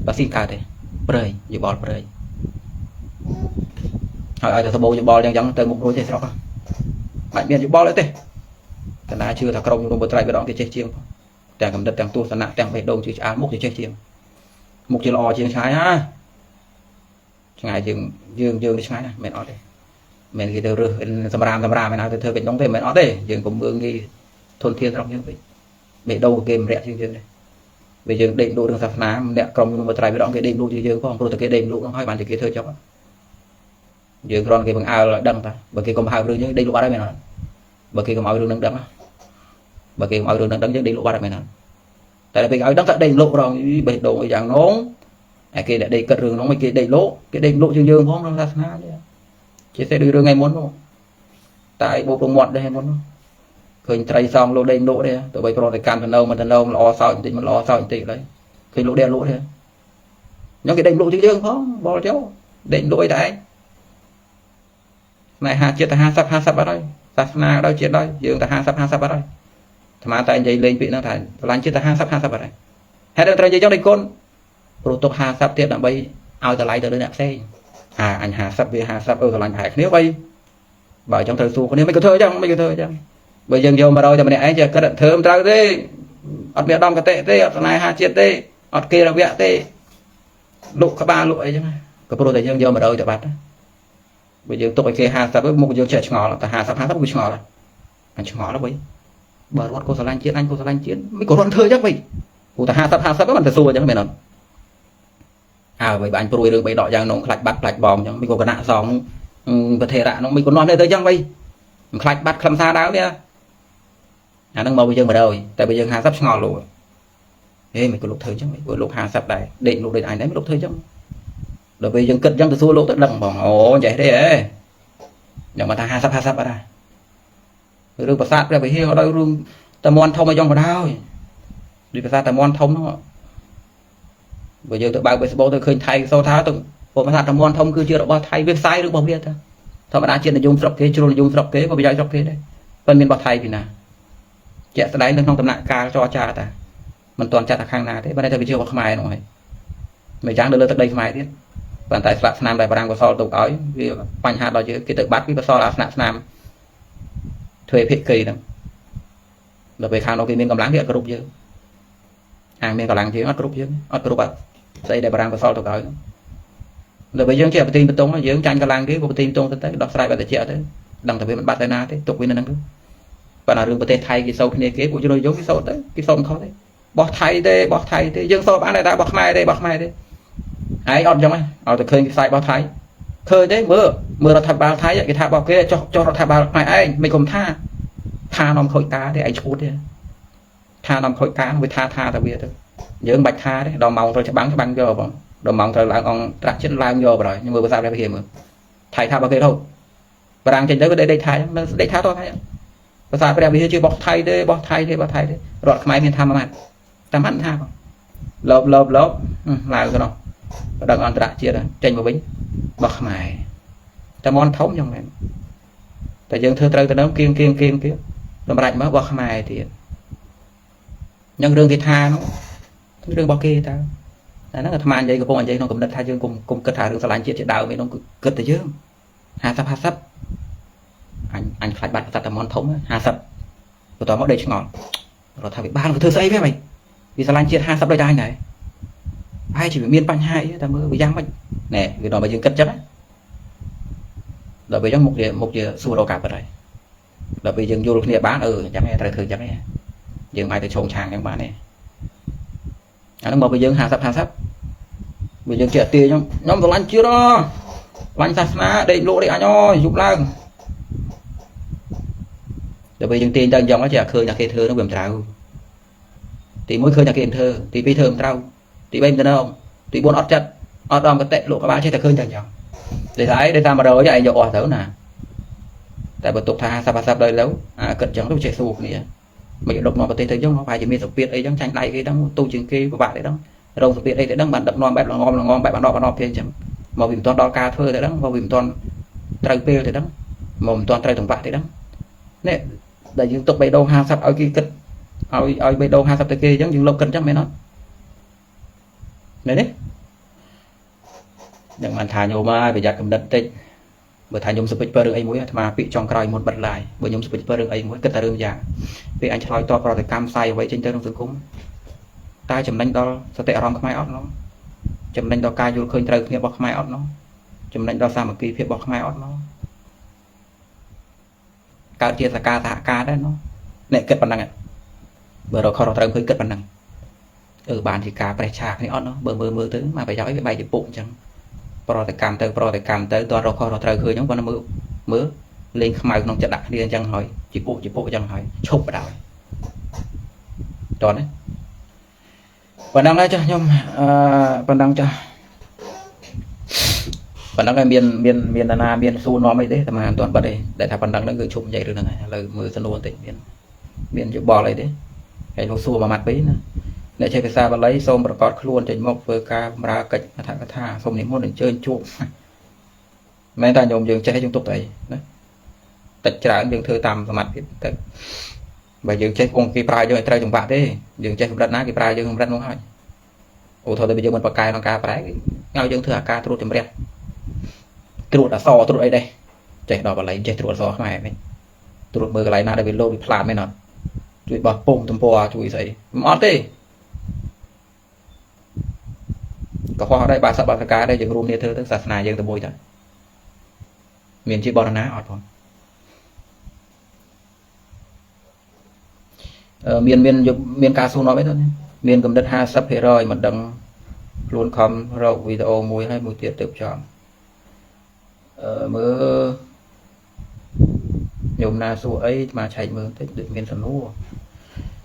và xin cả thế bơi dự bò bơi hỏi ai bố dự bò đang giống từ một đôi thế sao bạn biết dự bò đấy thế cái này chưa thằng công trong bờ trai bờ đó cái chơi chiêng đang cầm đất đang tu sẵn nặng đang phải đông chứ án mục thì chơi chiêng mục chỉ lo chiêng trái ha ngày dương đi trái này mẹ nói đây mẹ cái từ rừng sầm ram mẹ nói từ thưa cái giống thế mẹ nói đây dương cũng mương đi thôn thiên trong như vậy để đâu game rẻ chương này bây giờ đệm độ đường sạp ná nè còn một trai với đó cái đệm độ chứ dương không rồi cái đệm độ nó hai bạn thì cái thơ cho dương còn cái bằng ao là đâm ta bởi cái còn hai đường nhưng đệm độ ba đây mày nói bởi cái còn ao đường nâng đâm bởi cái ao đường nâng đâm nhưng đệm độ ba đây mày nói tại là bây giờ đâm tại đệm lộ rồi bể độ dạng nón cái để đây cất đường nó mới cái đệm lộ chương dương không nó sạp ná chỉ sẽ đưa đường ngày muốn không tại bộ đồng mọt đây muốn khơi trai xong lô đen lỗ đây tụi bay pro thì can thần đâu lo sao thì mình lo sao thì đấy khơi lỗ đen lỗ đây những cái đen lỗ chứ dương không bỏ chéo đen lỗ đấy này ha chết ha sắp ở đây sắp na đâu chết đây dương ta ha sắp ở đây mà tại vậy lên vị nó thành làm chết ta ha sắp ở đây hết rồi trai trong đây con pro top ha sắp tiếp là bay ao ta lại từ đây nạp xe anh ha sắp về ha sắp ở làm hải nếu bay bảo trong thời xu nếu mấy cái thơ chẳng bây giờ vô mà đâu cho mình ấy giờ cái đợt thơm trao đi ọt miệng đong cái tệ tê ọt này ha chết tê ọt kia là vẹt tê lụ các ba lụ ấy chứ cái pro này vô mà đâu cho bạn bây giờ tụi kia ha sắp với một giờ chạy ngõ là ta ha sắp với ngõ là anh ngõ đó vậy bờ rót cô lan chiến mấy cô đoạn thơ chắc vậy cô ta ha sắp với bạn ta xua chẳng mày nói vậy bạn pro đường bay đỏ giang nó lạch bắt lạch bòm chẳng mấy cô cái nạ giòn vật thể rạ nó mấy cô non đây tới chẳng vậy lạch bắt làm sao đáo nha đang màu bây giờ mà đâu tại bây giờ hà sắp ngò rồi ê mày có lục thời chứ mày lục hà sắp này định lục định ảnh đấy lục thời chứ rồi bây giờ cất trong từ xua lỗ tất đằng bỏ ồ vậy đấy nhưng mà thằng hà sắp ở đây rồi bật sát ra phải hiểu đây luôn ta mòn thông ở trong vào đâu đi bật sát ta mòn thông nó bây giờ tụi bao baseball tôi khơi thay sau tháo tụi bộ sát ta mòn thông cứ chưa được bao thay viết sai được bao biết thôi thôi mà đã chuyện là dùng sọc kế chưa là dùng sọc kế và bây giờ sọc kế đấy phân miền bao thay vì nào chạy tới đấy lên không tầm nặng ca cho cha ta mình toàn chặt khang nào thế bên đây tôi bị chưa có mai rồi mày trắng được lên tới đây mai tiếp bàn tay sạp nam đại bàng của so tụ ói vì quanh hạt đó chứ cái tự bắt cái so là sạp nam thuê phết kỳ đâu rồi về khang nó cái miếng cầm láng địa group chứ miếng cầm láng chứ group chứ group à đây đại bàng của so tụ ói rồi bây giờ chị tin beton nó dưỡng tranh cầm láng cái của tin beton tới đọc sai bài để chạy tới đằng từ bên bắt tay na thế tục bên năng bạn nào đường bờ tây thay cái sâu cái kế của chúng tôi giống cái sâu đấy cái sâu không đấy bỏ thay thế dương sâu bán này ta bỏ mai đây ấy ọt trong ấy ọt từ khơi cái sai bao thái khơi đấy mưa nó thay bao thái vậy cái thả bao kia cho nó thả bao mai ấy mình cùng tha nòng khối cá để anh chốt đi tha nòng khối cá mới tha ta bây giờ dưỡng bạch tha đấy đòn mỏng rồi cho bắn vô vào đòn mỏng rồi là con trạc chết lao vô rồi nhưng mà bữa sau đây phải hiểu thay thao bao kia thôi và đang trên đấy có đây thay nó đây thao thôiภาษาព្រះវិហារជាបោះថៃទេបោះថៃទេបោះថៃទេរត់ខ្មែរមានថាម៉ាត់តាមម៉ាត់ថាបងលោបឡើងទៅនោះបដិអន្តរជាតិចេញមកវិញបោះខ្មែរតែមន់ធំយ៉ាងម៉េចតែយើងធ្វើត្រូវទៅនឹងគៀងសម្រាប់មកបោះខ្មែរទៀតយ៉ាងរឿងគេថានោះរឿងរបស់គេតើតែហ្នឹងអាត្មានិយាយកំពុងនិយាយក្នុងកំណត់ថាយើងគុំគិតថារឿងស្រឡាញ់ជាតិជាដើមឯនោះគិតតែយើង50អញខ្លាចបាត់ប្រសាទតែមន់ធំ50បន្តមកដេកឆ្ងល់រត់ថាវាបានវាធ្វើស្អីវាមិនវាស្រឡាញ់ជាតិ50ដូចតែអញដែរហើយchỉមានបញ្ហាអីតែមើលវាយ៉ាងម៉េចណែវាដល់មកយើងគិតចឹងដល់ពេលចឹងមុខជាសួររកការពិតហើយដល់ពេលយើងយល់គ្នាបានចឹងឯងត្រូវធ្វើចឹងឯងយើងអាចទៅឈោងឆាងចឹងបានទេអានោះមកពេលយើង50វាយើងជាទាខ្ញុំស្រឡាញ់ជាតិស្រឡាញ់សាសនាដេកលោកដេកអញអើយយប់ឡើងដល់ពេលយើងទាញទៅចឹងចេះឃើញតែគេធ្វើនោះវាមិនត្រូវទី1ឃើញតែគេធ្វើទី2ធ្វើមិនត្រូវទី3មិនទៅទី4អត់ចិត្តអត់ដល់កតិលោកក្បាលចេះតែឃើញតែចឹងដែលថាឯងដែលតាម100ឯងយកអស់ទៅណាតែបើទុកថា50ដល់លើគិតចឹងទៅចេះសួរគ្នាមិនដឹកនាំប្រទេសទៅចឹងប្រហែលជាមានសម្ពាធអីចឹងចាញ់ដៃគេដឹងទូជាងគេពិបាកទេដឹងរងសម្ពាធអីទៅដឹងបានដឹកនាំបែបល្ងមបែបបណ្ដោះពេលចឹងមកវាមិនទាន់ដល់ការធ្វើទៅដឹងមកវាមិនទាន់ត្រូវពេលទៅដឹងមកមិនទាន់ត្រូវចង្វាក់ទេដឹងនេះដែលយើងទុកបេះដូង50ឲ្យគេគិតឲ្យបេះដូង50ទៅគេចឹងយើងលុបគិតចឹងមែនអត់មែនទេយ៉ាងបានថាញោមហើយប្រយ័ត្នកំណត់តិចបើថាញោមសុភិចពើរឿងអីមួយអាត្មាពាក្យចុងក្រោយមុនបិទឡាយបើញោមសុភិចពើរឿងអីមួយគិតតែរឿងយ៉ាងពេលអញឆ្លើយតបប្រតិកម្មផ្សាយអ្វីចេញទៅក្នុងសង្គមតែចំណេញដល់សតិអារម្មណ៍ខ្មែរអត់នោះចំណេញដល់ការយល់ឃើញត្រូវគ្នារបស់ខ្មែរអត់នោះចំណេញដល់សាមគ្គីភាពរបស់ខ្មែរអត់នោះកើតជាសកាសហការដែរនោះអ្នកគិតប៉ុណ្ណឹងបើរកខុសត្រូវឃើញគិតប៉ុណ្ណឹងបានជាការប្រេះឆាគ្នាអត់នោះបើមើលទៅមកប្រយោជន៍អីវាបែកជាពុកអញ្ចឹងប្រតិកម្មទៅតរកខុសត្រូវឃើញហ្នឹងប៉ុន្តែមើលលេងខ្មៅក្នុងចិត្តដាក់គ្នាអញ្ចឹងហើយជាពុកអញ្ចឹងហើយឈប់បដ ாய் តោះណាប៉ុណ្ណឹងហើយចាស់ខ្ញុំប៉ុណ្ណឹងចាស់ប៉ុណ្ណឹងហើយមានណាមានសួរនាំអីទេតែមិនទាន់បាត់ទេតែថាប៉ុណ្ណឹងហ្នឹងគឺឈប់និយាយរឿងហ្នឹងហើយឥឡូវមើលសំណួរបន្តិចមានយោបល់អីទេហើយលោកសួរមួយម៉ាត់ពីរណាអ្នកចេះភាសាបាលីសូមប្រកាសខ្លួនចេញមកធ្វើការបម្រើកិច្ចអធិកថាសូមនិមន្តអញ្ជើញជួបមែនតែញោមយើងចេះយើងទុកទៅណាតិចច្រើនយើងធ្វើតាមសមត្ថភាពទៅបើយើងចេះគង់គេប្រើយើងឲ្យត្រូវចង្វាក់ទេយើងចេះកម្រិតណាគេប្រើយើងកម្រិតនោះហើយឧទាហរណ៍ទៅយើងមិនបកកែក្នុងការប្រែឲ្យយើងធ្វើអាការត្រួតចម្រះត្រួតអសត្រួតអីដែរចេះដល់បាលីចេះត្រួតអសខ្មែរវិញត្រួតមើលកន្លែងណាដែលវាលោតវាផ្លាតមែនអត់ជួយបោះពុំទំព័រជួយស្អីមិនអត់ទេក៏ហោះដែរបាសបាសការដែរយើងរួមគ្នាធ្វើទៅសាសនាយើងទៅមួយទៅមានជាបរណាអត់ផងមានការសួរនាំអីទៅមានកំណត់50%មិនដឹងខ្លួនខំរកវីដេអូមួយហើយមួយទៀតទៅចំមើលញោមណាសួរអីមកឆែកមើលតិចដូចមានសំណួរ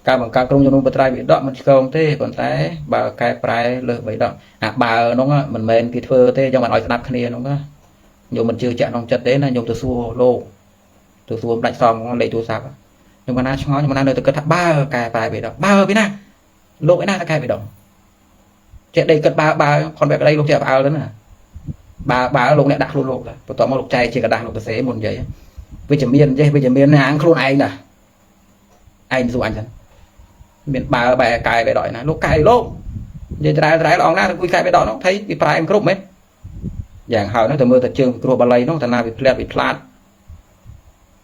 ការបង្កើតក្រុមជំនុំបត្រៃវិដកមិនឆ្កងទេប៉ុន្តែបើកែប្រែលើស3ដកអាបើនោះមិនមែនគេធ្វើទេចឹងមិនឲ្យស្ដាប់គ្នានោះណាញោមមិនជឿជាក់ក្នុងចិត្តទេណាញោមទៅសួរលោកទៅសួរផ្ដាច់សំលេខទូរស័ព្ទញោមណាឆ្ងល់ញោមណានៅទៅគិតថាបើកែប្រែ3ដកបើពីណាលោកឯណាតែកែ3ដកចេះដេកគិតបើខនបែបដីលោកចេះបើទៅណាបើលោកអ្នកដាក់ខ្លួនលោកទៅបន្ទាប់មកលោកចែកជាกระดาษលោកទៅសេមុននិយាយវិជ្ជមានចេះវិជ្ជមានហាងខ្លួនឯងណាឯងសួរអញចឹងមានបើបែកែបេដកណាលោកកែលោកនិយាយត្រែល្អណាស់គួយកែបេដកនោះថៃវាប្រែមគ្រប់មែនយ៉ាងហើយនោះតែមើលតែជើងគ្រោះបាលីនោះតាណាវាផ្លាត់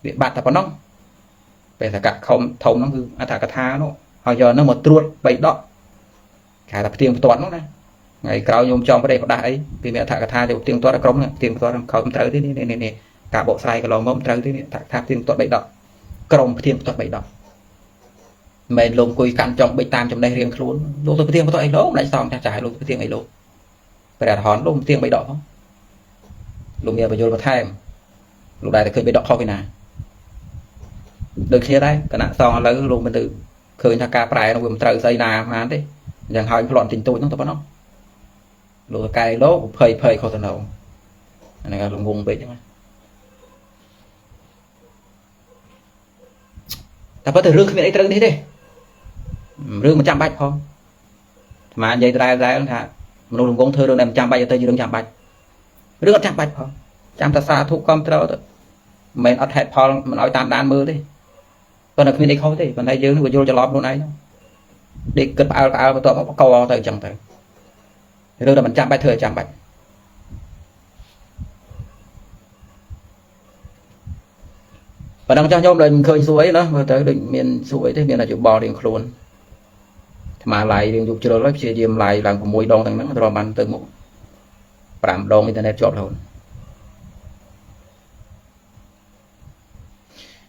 វាបាត់តែប៉ុណ្ណឹងពេលសកៈខំធំនោះគឺអត្ថកថានោះហើយយកនោះមកត្រួត3ដកគេថាផ្ទៀងផ្ទាត់នោះណាថ្ងៃក្រោយញោមចង់ប្រទេសផ្ដាស់អីពីមានអត្ថកថាទៅផ្ទៀងផ្ទាត់ក្រុមនេះផ្ទៀងផ្ទាត់ខំត្រូវទេនេះការបកស្រាយកន្លងមកត្រូវទេថាផ្ទៀងផ្ទាត់3ដកក្រុមផ្ទៀងផ្ទាត់3ដកមិនលោកអង្គុយកាន់ចង់បិចតាមចំណេះរៀងខ្លួនលោកទៅផ្ទៀងផ្ទាត់អីលោកមិនសមចាស់ឲ្យលោកផ្ទៀងអីលោកព្រះអរហន្តលោកផ្ទៀង3ដកផងលោកមានបញ្យលបន្ថែមលោកដែរតែឃើញ3ដកខុសពីណាដូចគ្នាដែរគណៈសងឥឡូវលោកមិនទៅឃើញថាការប្រែនោះវាមិនត្រូវស្អីណាបានទេយ៉ាងហើយផ្លន់ទិញទូចនោះទៅប៉ុណ្ណោះលោកកែលោកភ័យខុសទៅនោះ này là ngùng vậy chứ mà ta có thể rước cái ấy trơn thế đi rước 100 bạch không mà anh dây ra hả mình luôn cũng thưa đường này 100 bạch tới đường 100 bạch rước 100 bạch không trăm ta xa thu com trâu mình ở hẹp phò mình nói tam đan mưa đi còn là cái này không thì còn đây dương vừa vô cho lọp luôn ấy đi cất ao mà tôi câu tới chẳng tới rồi là mình trăm bạch thừa 100 bạch và đang cho nhóm lên khơi suối đó mà tới định miền suối thế miền là chịu bò điện luôn mà lại điện dục chưa lắm chia diêm lại làm của mùi đòn thằng nó rồi bàn từ một làm đòn internet chọn rồi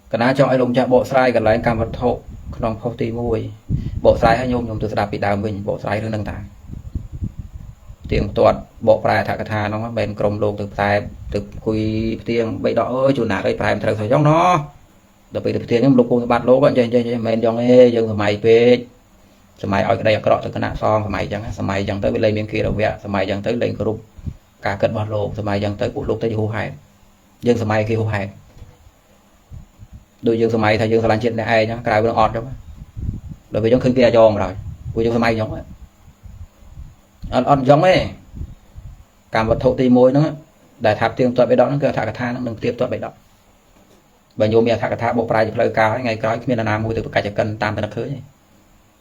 cái nào cho ai lùng cha bộ sai gần lại cam vật thổ không phong tì mùi bộ sai hay nhôm từ đạp bị đào mình bộ sai hướng đăng tải tiếng tuột bộ prai thả thà nó bên crom luôn từ quy tiếng bậy đỏ ơi chủ nạt đây prai thời thời trong nó đặc biệt tiếng em lục cùng bát lố bạn chơi men trong ấy dừng mày về mày ở đây có từ cái nạn son mày chẳng tới bên lên miền kia đâu vậy mày chẳng tới lên group cả cận bát lố mày chẳng tới bộ lục tới hô hải dừng mày kia hô hải đôi dừng mày thay dừng làm chuyện này ai nhá cái nó ọt trong bởi vì trong khinh kia cho rồi của dừng mày giống ăn giống ấy cảm vật thổ tì môi nó để tháp tiếng tuột bấy đó nó kêu thả cả tha nó đừng tiếp tuột bấy đó bởi nhôm mẹ thả cả tha bộ prai lời cao ngày coi miền nam mùi từ cả chỉ cần tam tên khơi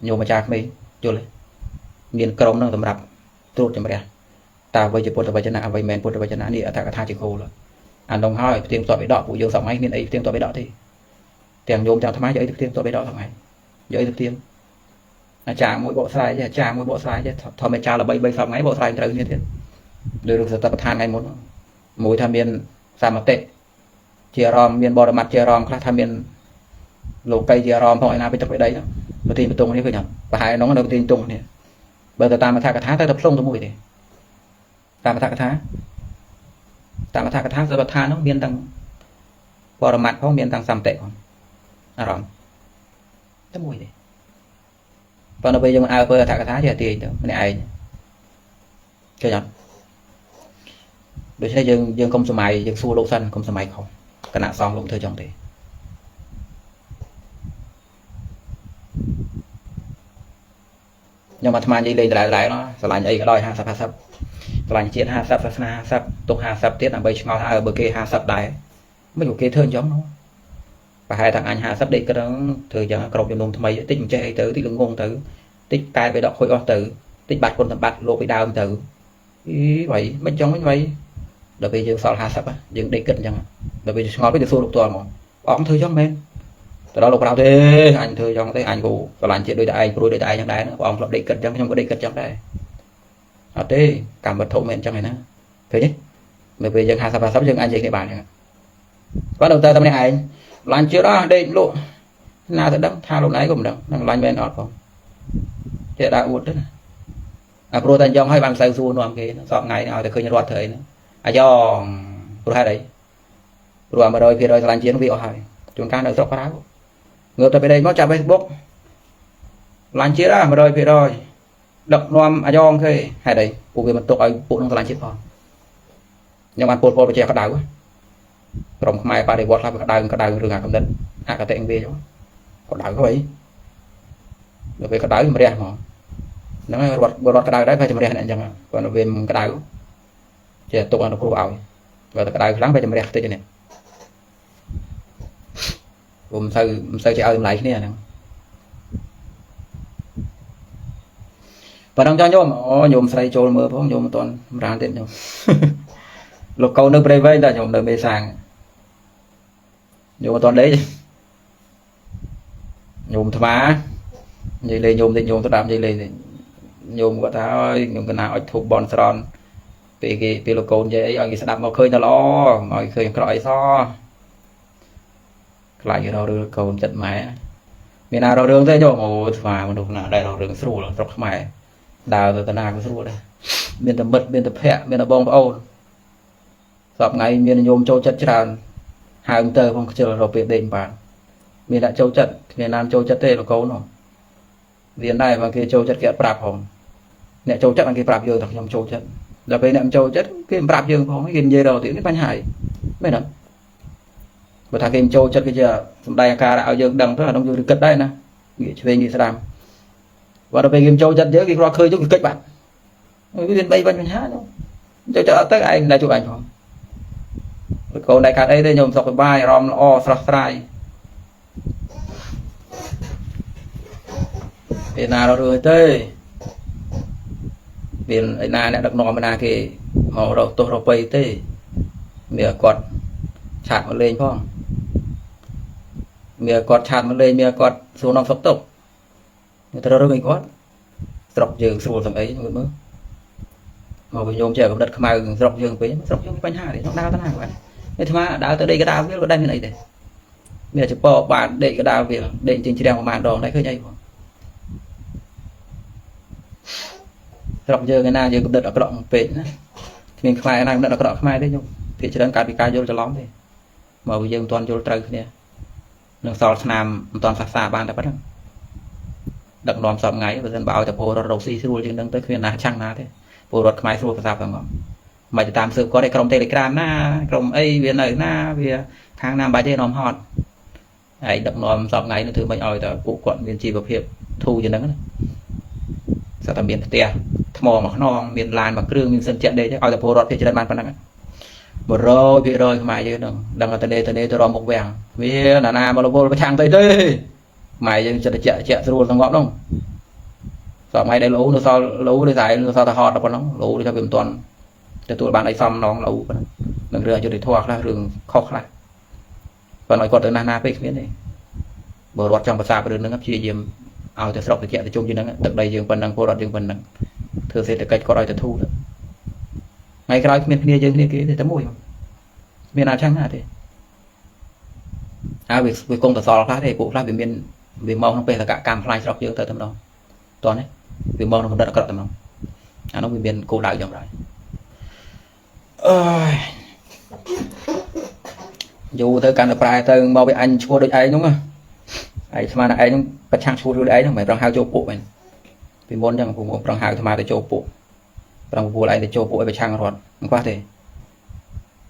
nhôm mà cha mi vô lên miền crom nó tầm đập trút cho mày ta với chụp bột với chân nạ với men bột với chân nạ đi thả cả tha chỉ khô rồi ăn đồng hỏi tiếng tuột bấy đó của dương sòng ấy miền ấy tiếng tuột bấy đó thì tiếng nhôm chẳng tham máy giới tiếng tuột bấy đó thằng này giới tiếng chả mỗi bộ sai chứ chả mỗi bộ sai chứ thôi mày cha là bay xong ngay bộ sai trời như thế được tập than ngày một mỗi tham biên sao mà tệ chia rom miền bò mặt chia rom khác tham biên lục cây chia rom thôi nàoไปtập cái đấy đó đầu tiên tung này cứ nhở và hai nó đầu tiên tung này bây giờ ta mà thả cả tháng tới tập sông tôi mùi thì ta mà thả cả tháng rồi than nó miền tăng bò mặt không miền tăng xăm tệ còn rom cái mùi thì còn nó bây giờ ai phơi thả cái tháng thì tiền này ai cho nhận đối với dương công số mày dương xua lỗ xanh công số mày không cái nạn xong lụng thời trong thì nhưng mà tham gia lên lại nó sẽ là cái đòi 50 là chuyện 50 tục 50 tiết là bây ngồi ở bờ kia 50 đài mấy cái thơn giống nó và hai thằng anh 50 đi cái đó thời gian cầu trong thằng mày tích chơi tử tích ngôn tử tích cài về đọc khối tử tích bạch quân thằng bạch lô bị đau tử ý vậy bên trong vậy đặc biệt dương 50 dương đi kinh chẳng đặc biệt ngồi với xua lục toàn mà ông thư giống men từ đó lục nào thế anh thư trong thấy anh cụ và làm chuyện đôi đại chẳng đấy nữa ông lập đi kinh chẳng không có đi kinh chẳng đây ở thế cảm vật thổ men trong này nữa thứ nhất bởi vì dân 26 dân anh chị cái bàn có đầu tư tâm này anh làm chưa đó đây lộ nào thì đâm tha lúc nãy cũng được đang làm bên ọt không chế đã uất đấy pro thành dòng hay bằng say xua nuông kia dọn ngày nào thì khơi nhật thời nữa do pro hai đấy pro mà rồi phía rồi làm chiến vị ở hai chúng ta được sọc phá ngược tới bên đây nó chạm Facebook làm chiến đó mà rồi phía rồi đập nuông do thôi hai đấy của việc mình tụi ai phụ nó làm chiến còn nhưng mà po che phát đảo quá rồng mai ba để bọt là cái đào rừng cầm định cả tên về có đào có vậy được về cái đào mà đen mà nó bọt cái đào đấy phải chấm đen này chẳng còn nó về cái đào chỉ tụi nó pro ảo và cái đào lắng phải chấm đen tới này gồm sao chỉ ao lại cái này và đang cho nhôm say trôi mưa phong nhôm toàn ra tiền nhôm lục câu nước bê vây là nhôm nơi bê sàng nhôm toàn đấy nhôm thà má vậy lên nhôm thì nhôm tôi làm vậy lên nhôm của ta ơi nhôm cái nào thuộc bon sron vì cái pelocon vậy ở cái đạp mà khơi nó lo ngồi khơi cõi so lại cái đó đưa cầu chật mẹ miền nào đó đường thế nhôm ồ và mình nào đây đó đường sưu là rọc mẹ đào từ nào cũng sưu đây miền tầm bật miền tầm hẹ miền tầm bông ôn dọc ngày miền nhôm châu chất tràn hàng tờ không chờ rồi việc định bản miền đại châu chất miền nam châu chất tê là câu nó miền này và kia châu chất kia bạc hồng nè châu chất là kia bạc giờ thằng trong châu chất ដល់ពេលអ្នកមិនចូលចិត្តគេប្រាប់យើងផងគេនិយាយរកទៀតនេះបញ្ហាមែនទេបើថាគេមិនចូលចិត្តគេជាសំដែងអាការៈឲ្យយើងដឹងទៅអានោះយើងគិតដែរណាងាកឆ្វេងងាកស្ដាំបើដល់ពេលគេមិនចូលចិត្តយើងគេគ្រាន់ឃើញទៅគេគិតបាត់វាមាន3បញ្ហានោះចូលចិត្តអត់ទៅឯងដែរជួបអញផងកូនដែរខាត់អីទេខ្ញុំសុខសប្បាយអារម្មណ៍ល្អស្រស់ស្រាយពេលណារត់រួចទេមានឯណាអ្នកដឹកនាំណាគេមករកទោសរកបីទេមានគាត់ឆាតមកលេងផងមានគាត់ឆាតមកលេងមានគាត់សួរនាំសុខទុក្ខទៅរកអីគាត់ស្រុកយើងស្រួលសំអីមើលមើលមកវិញខ្ញុំចេះកំណត់ខ្មៅស្រុកយើងពេញស្រុកយើងបញ្ហាទេខ្ញុំដើរទៅណាគាត់នេះថ្មដើរទៅដេកកដាលវាក៏ដែរមានអីទេមានចពបានដេកកដាលវាដេកជិះជ្រាំងប្រហែលដងដែរឃើញអីផងស្រុកយើងឯណាយើងកំណត់អាក្រក់ពេកណាគ្មានខ្មែរណាកំណត់អាក្រក់ខ្មែរទេខ្ញុំភាគច្រើនកើតពីការយល់ច្រឡំទេមកយើងមិនទាន់យល់ត្រូវគ្នានឹងសល់ឆ្នាំមិនទាន់សាសាបានតែប៉ុណ្្នឹងដឹកនាំសពថ្ងៃបើមិនបើឲ្យតែពលរដ្ឋរកស៊ីស្រួលជាងនឹងទៅគ្មានណាឆាំងណាទេពលរដ្ឋខ្មែរស្រួលប្រសាទាំងអស់មិនទៅតាមស៊ើបគាត់ឯក្រុម Telegram ណាក្រុមអីវានៅណាវាខាងណាមិនបាច់ទេនាំហត់ហើយដឹកនាំសពថ្ងៃនឹងធ្វើមិនឲ្យតែពួកគាត់មានជីវភាពធូរជាងហ្នឹងណាស្អាតតែមានផ្ទះថ្មមួយខ្នងមានឡានមួយគ្រឿងមានសិនជាក់ដេកឲ្យតែពលរដ្ឋភាគច្រើនបានប៉ុណ្ណឹង100%ខ្មែរយើងហ្នឹងដឹងតែទៅរំមុខវាំងវាណាមកលវលប្រឆាំងទៅទេខ្មែរយើងចិត្តជាក់ស្រួលសងប់ហ្នឹងសម័យដែលលោនៅសល់លោដោយសារនៅសល់តែហត់តែប៉ុណ្ណឹងលោដូចថាវាមិនទាន់ទទួលបានអីសំណងលោប៉ុណ្ណឹងនឹងរឿងអយុត្តិធម៌ខ្លះរឿងខុសខ្លះប៉ុន្តែគាត់ទៅណាពេកគ្មានទេបើរដ្ឋចង់ប្រសារឿងហ្នឹងព្យាយាមឲ្យតែស្រុកតិចទៅជុំជាងហ្នឹងទឹកដីយើងប៉ុណ្ណឹងពលរដ្ឋយើងប៉ុណ្ណឹងធ្វើសេដ្ឋកិច្ចគាត់ឲ្យទៅធូរថ្ងៃក្រោយគ្មានគ្នាយើងគ្នាគេទេតែមួយមានអាចឆាំងណាទេហើយវាគង់តែសល់ខ្លះទេពួកខ្លះវាមានវាមកក្នុងបេសកកម្មផ្លាយស្រុកយើងទៅតែម្ដងតោះនេះវាមកក្នុងកម្រិតអាក្រក់តែម្ដងអានោះវាមានគោលដៅយ៉ាងไรអើយយូរទៅកាន់តែប្រែទៅមកវាអញឈ្មោះដូចឯងហ្នឹងឯងស្មានតែឯងហ្នឹងប្រឆាំងឈ្មោះដូចឯងហ្នឹងមិនប្រឹងហៅចូលពួកមែនពីមុនចឹងពួកប្រឹងហៅអាត្មាទៅចូលពួកប្រឹងពួកឯងទៅចូលពួកឲ្យប្រឆាំងរត់មិនខ្វះទេ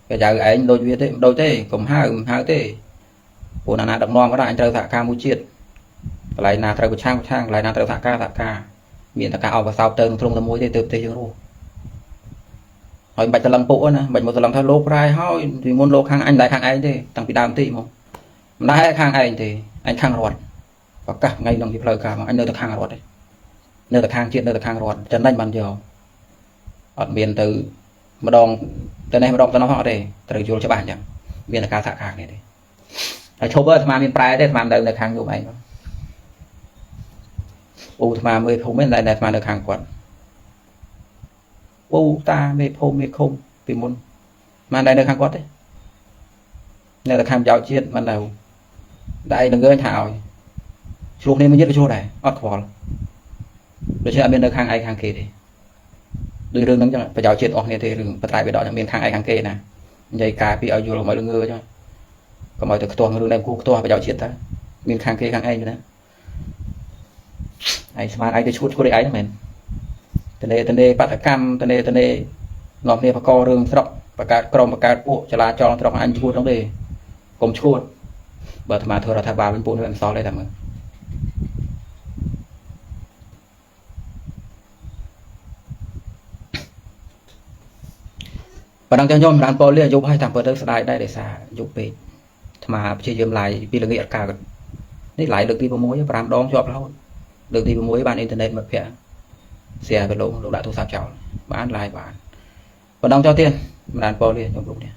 គេហៅឯងដូចវាទេមិនដូចទេកុំហៅទេពួកណាដឹកនាំក៏ដែរអញត្រូវសហការមួយជាតិកន្លែងណាត្រូវប្រឆាំងកន្លែងណាត្រូវសហការមានតែការអបអសោបទៅក្នុងតែមួយទេទៅប្រទេសយើងរស់ហើយមិនបាច់តឡឹងពួកណាមិនបាច់មកតឡឹងថាលោកប្រែហើយពីមុនលោកខាងអញមិនដែរខាងឯងទេតាំងពីដើមទីមកមិនដែរខាងឯងទេអញខាងរដ្ឋប្រកាសថ្ងៃនឹងពីផ្លូវការមកអញនៅតែខាងរដ្ឋទេនៅតែខាងជាតិនៅតែខាងរដ្ឋចំណេញបានយកអត់មានទៅម្ដងទៅនេះម្ដងទៅនោះអត់ទេត្រូវយល់ច្បាស់អញ្ចឹងមានតែការសហការគ្នាទេហើយឈប់អាត្មាមានប្រែទេអាត្មានៅខាងយប់ឯងអូអាត្មាមើលភូមិតែអាត្មានៅខាងគាត់អូតាមេភូមិមេឃុំពីមុនមិនដែរនៅខាងគាត់ទេនៅតែខាងប្រយោជន៍ជាតិមិននៅតែឯងនឹងងើយថាឲ្យឆ្លោះគ្នាមួយទៀតក៏ឆ្លោះដែរអត់ខ្វល់ដូច្នេះអត់មាននៅខាងឯងខាងគេទេដូចរឿងហ្នឹងចឹងប្រយោជន៍ជាតិអស់គ្នាទេរឿងបត្រៃបិដកចឹងមានខាងឯងខាងគេណានិយាយការពីឲ្យយល់មកងើចឹងកុំឲ្យទៅខ្ទាស់រឿងដែលគូខ្ទាស់ប្រយោជន៍ជាតិតើមានខាងគេខាងឯងណាឯងស្មានឯងទៅឈួតឯងហ្នឹងមែនតនេបដកម្មតនេនាំគ្នាបករឿងស្រុកបង្កើតក្រុមបង្កើតពួកចលាចលស្រុកអញឈួតហ្នឹងទេកុំឈួតបើអាត្មាធ្វើរដ្ឋាភិបាលវិញពួកនេះមិនសល់ទេតែមើលប៉ុណ្ណឹងចឹងខ្ញុំបានពលនេះយប់ឲ្យតាមពិតទៅស្ដាយដែរដោយសារយប់ពេកអាត្មាព្យាយាមឡាយពីល្ងាចអត់កើតនេះឡាយលើកទី6 5ដងជាប់រហូតលើកទី6បានអ៊ីនធឺណិតមិត្តភ័ក្ដិshare ទៅលោកដាក់ទូរស័ព្ទចោលបានឡាយបានប៉ុណ្ណឹងចោលទៀតមិនបានពលនេះខ្ញុំលោកនេះ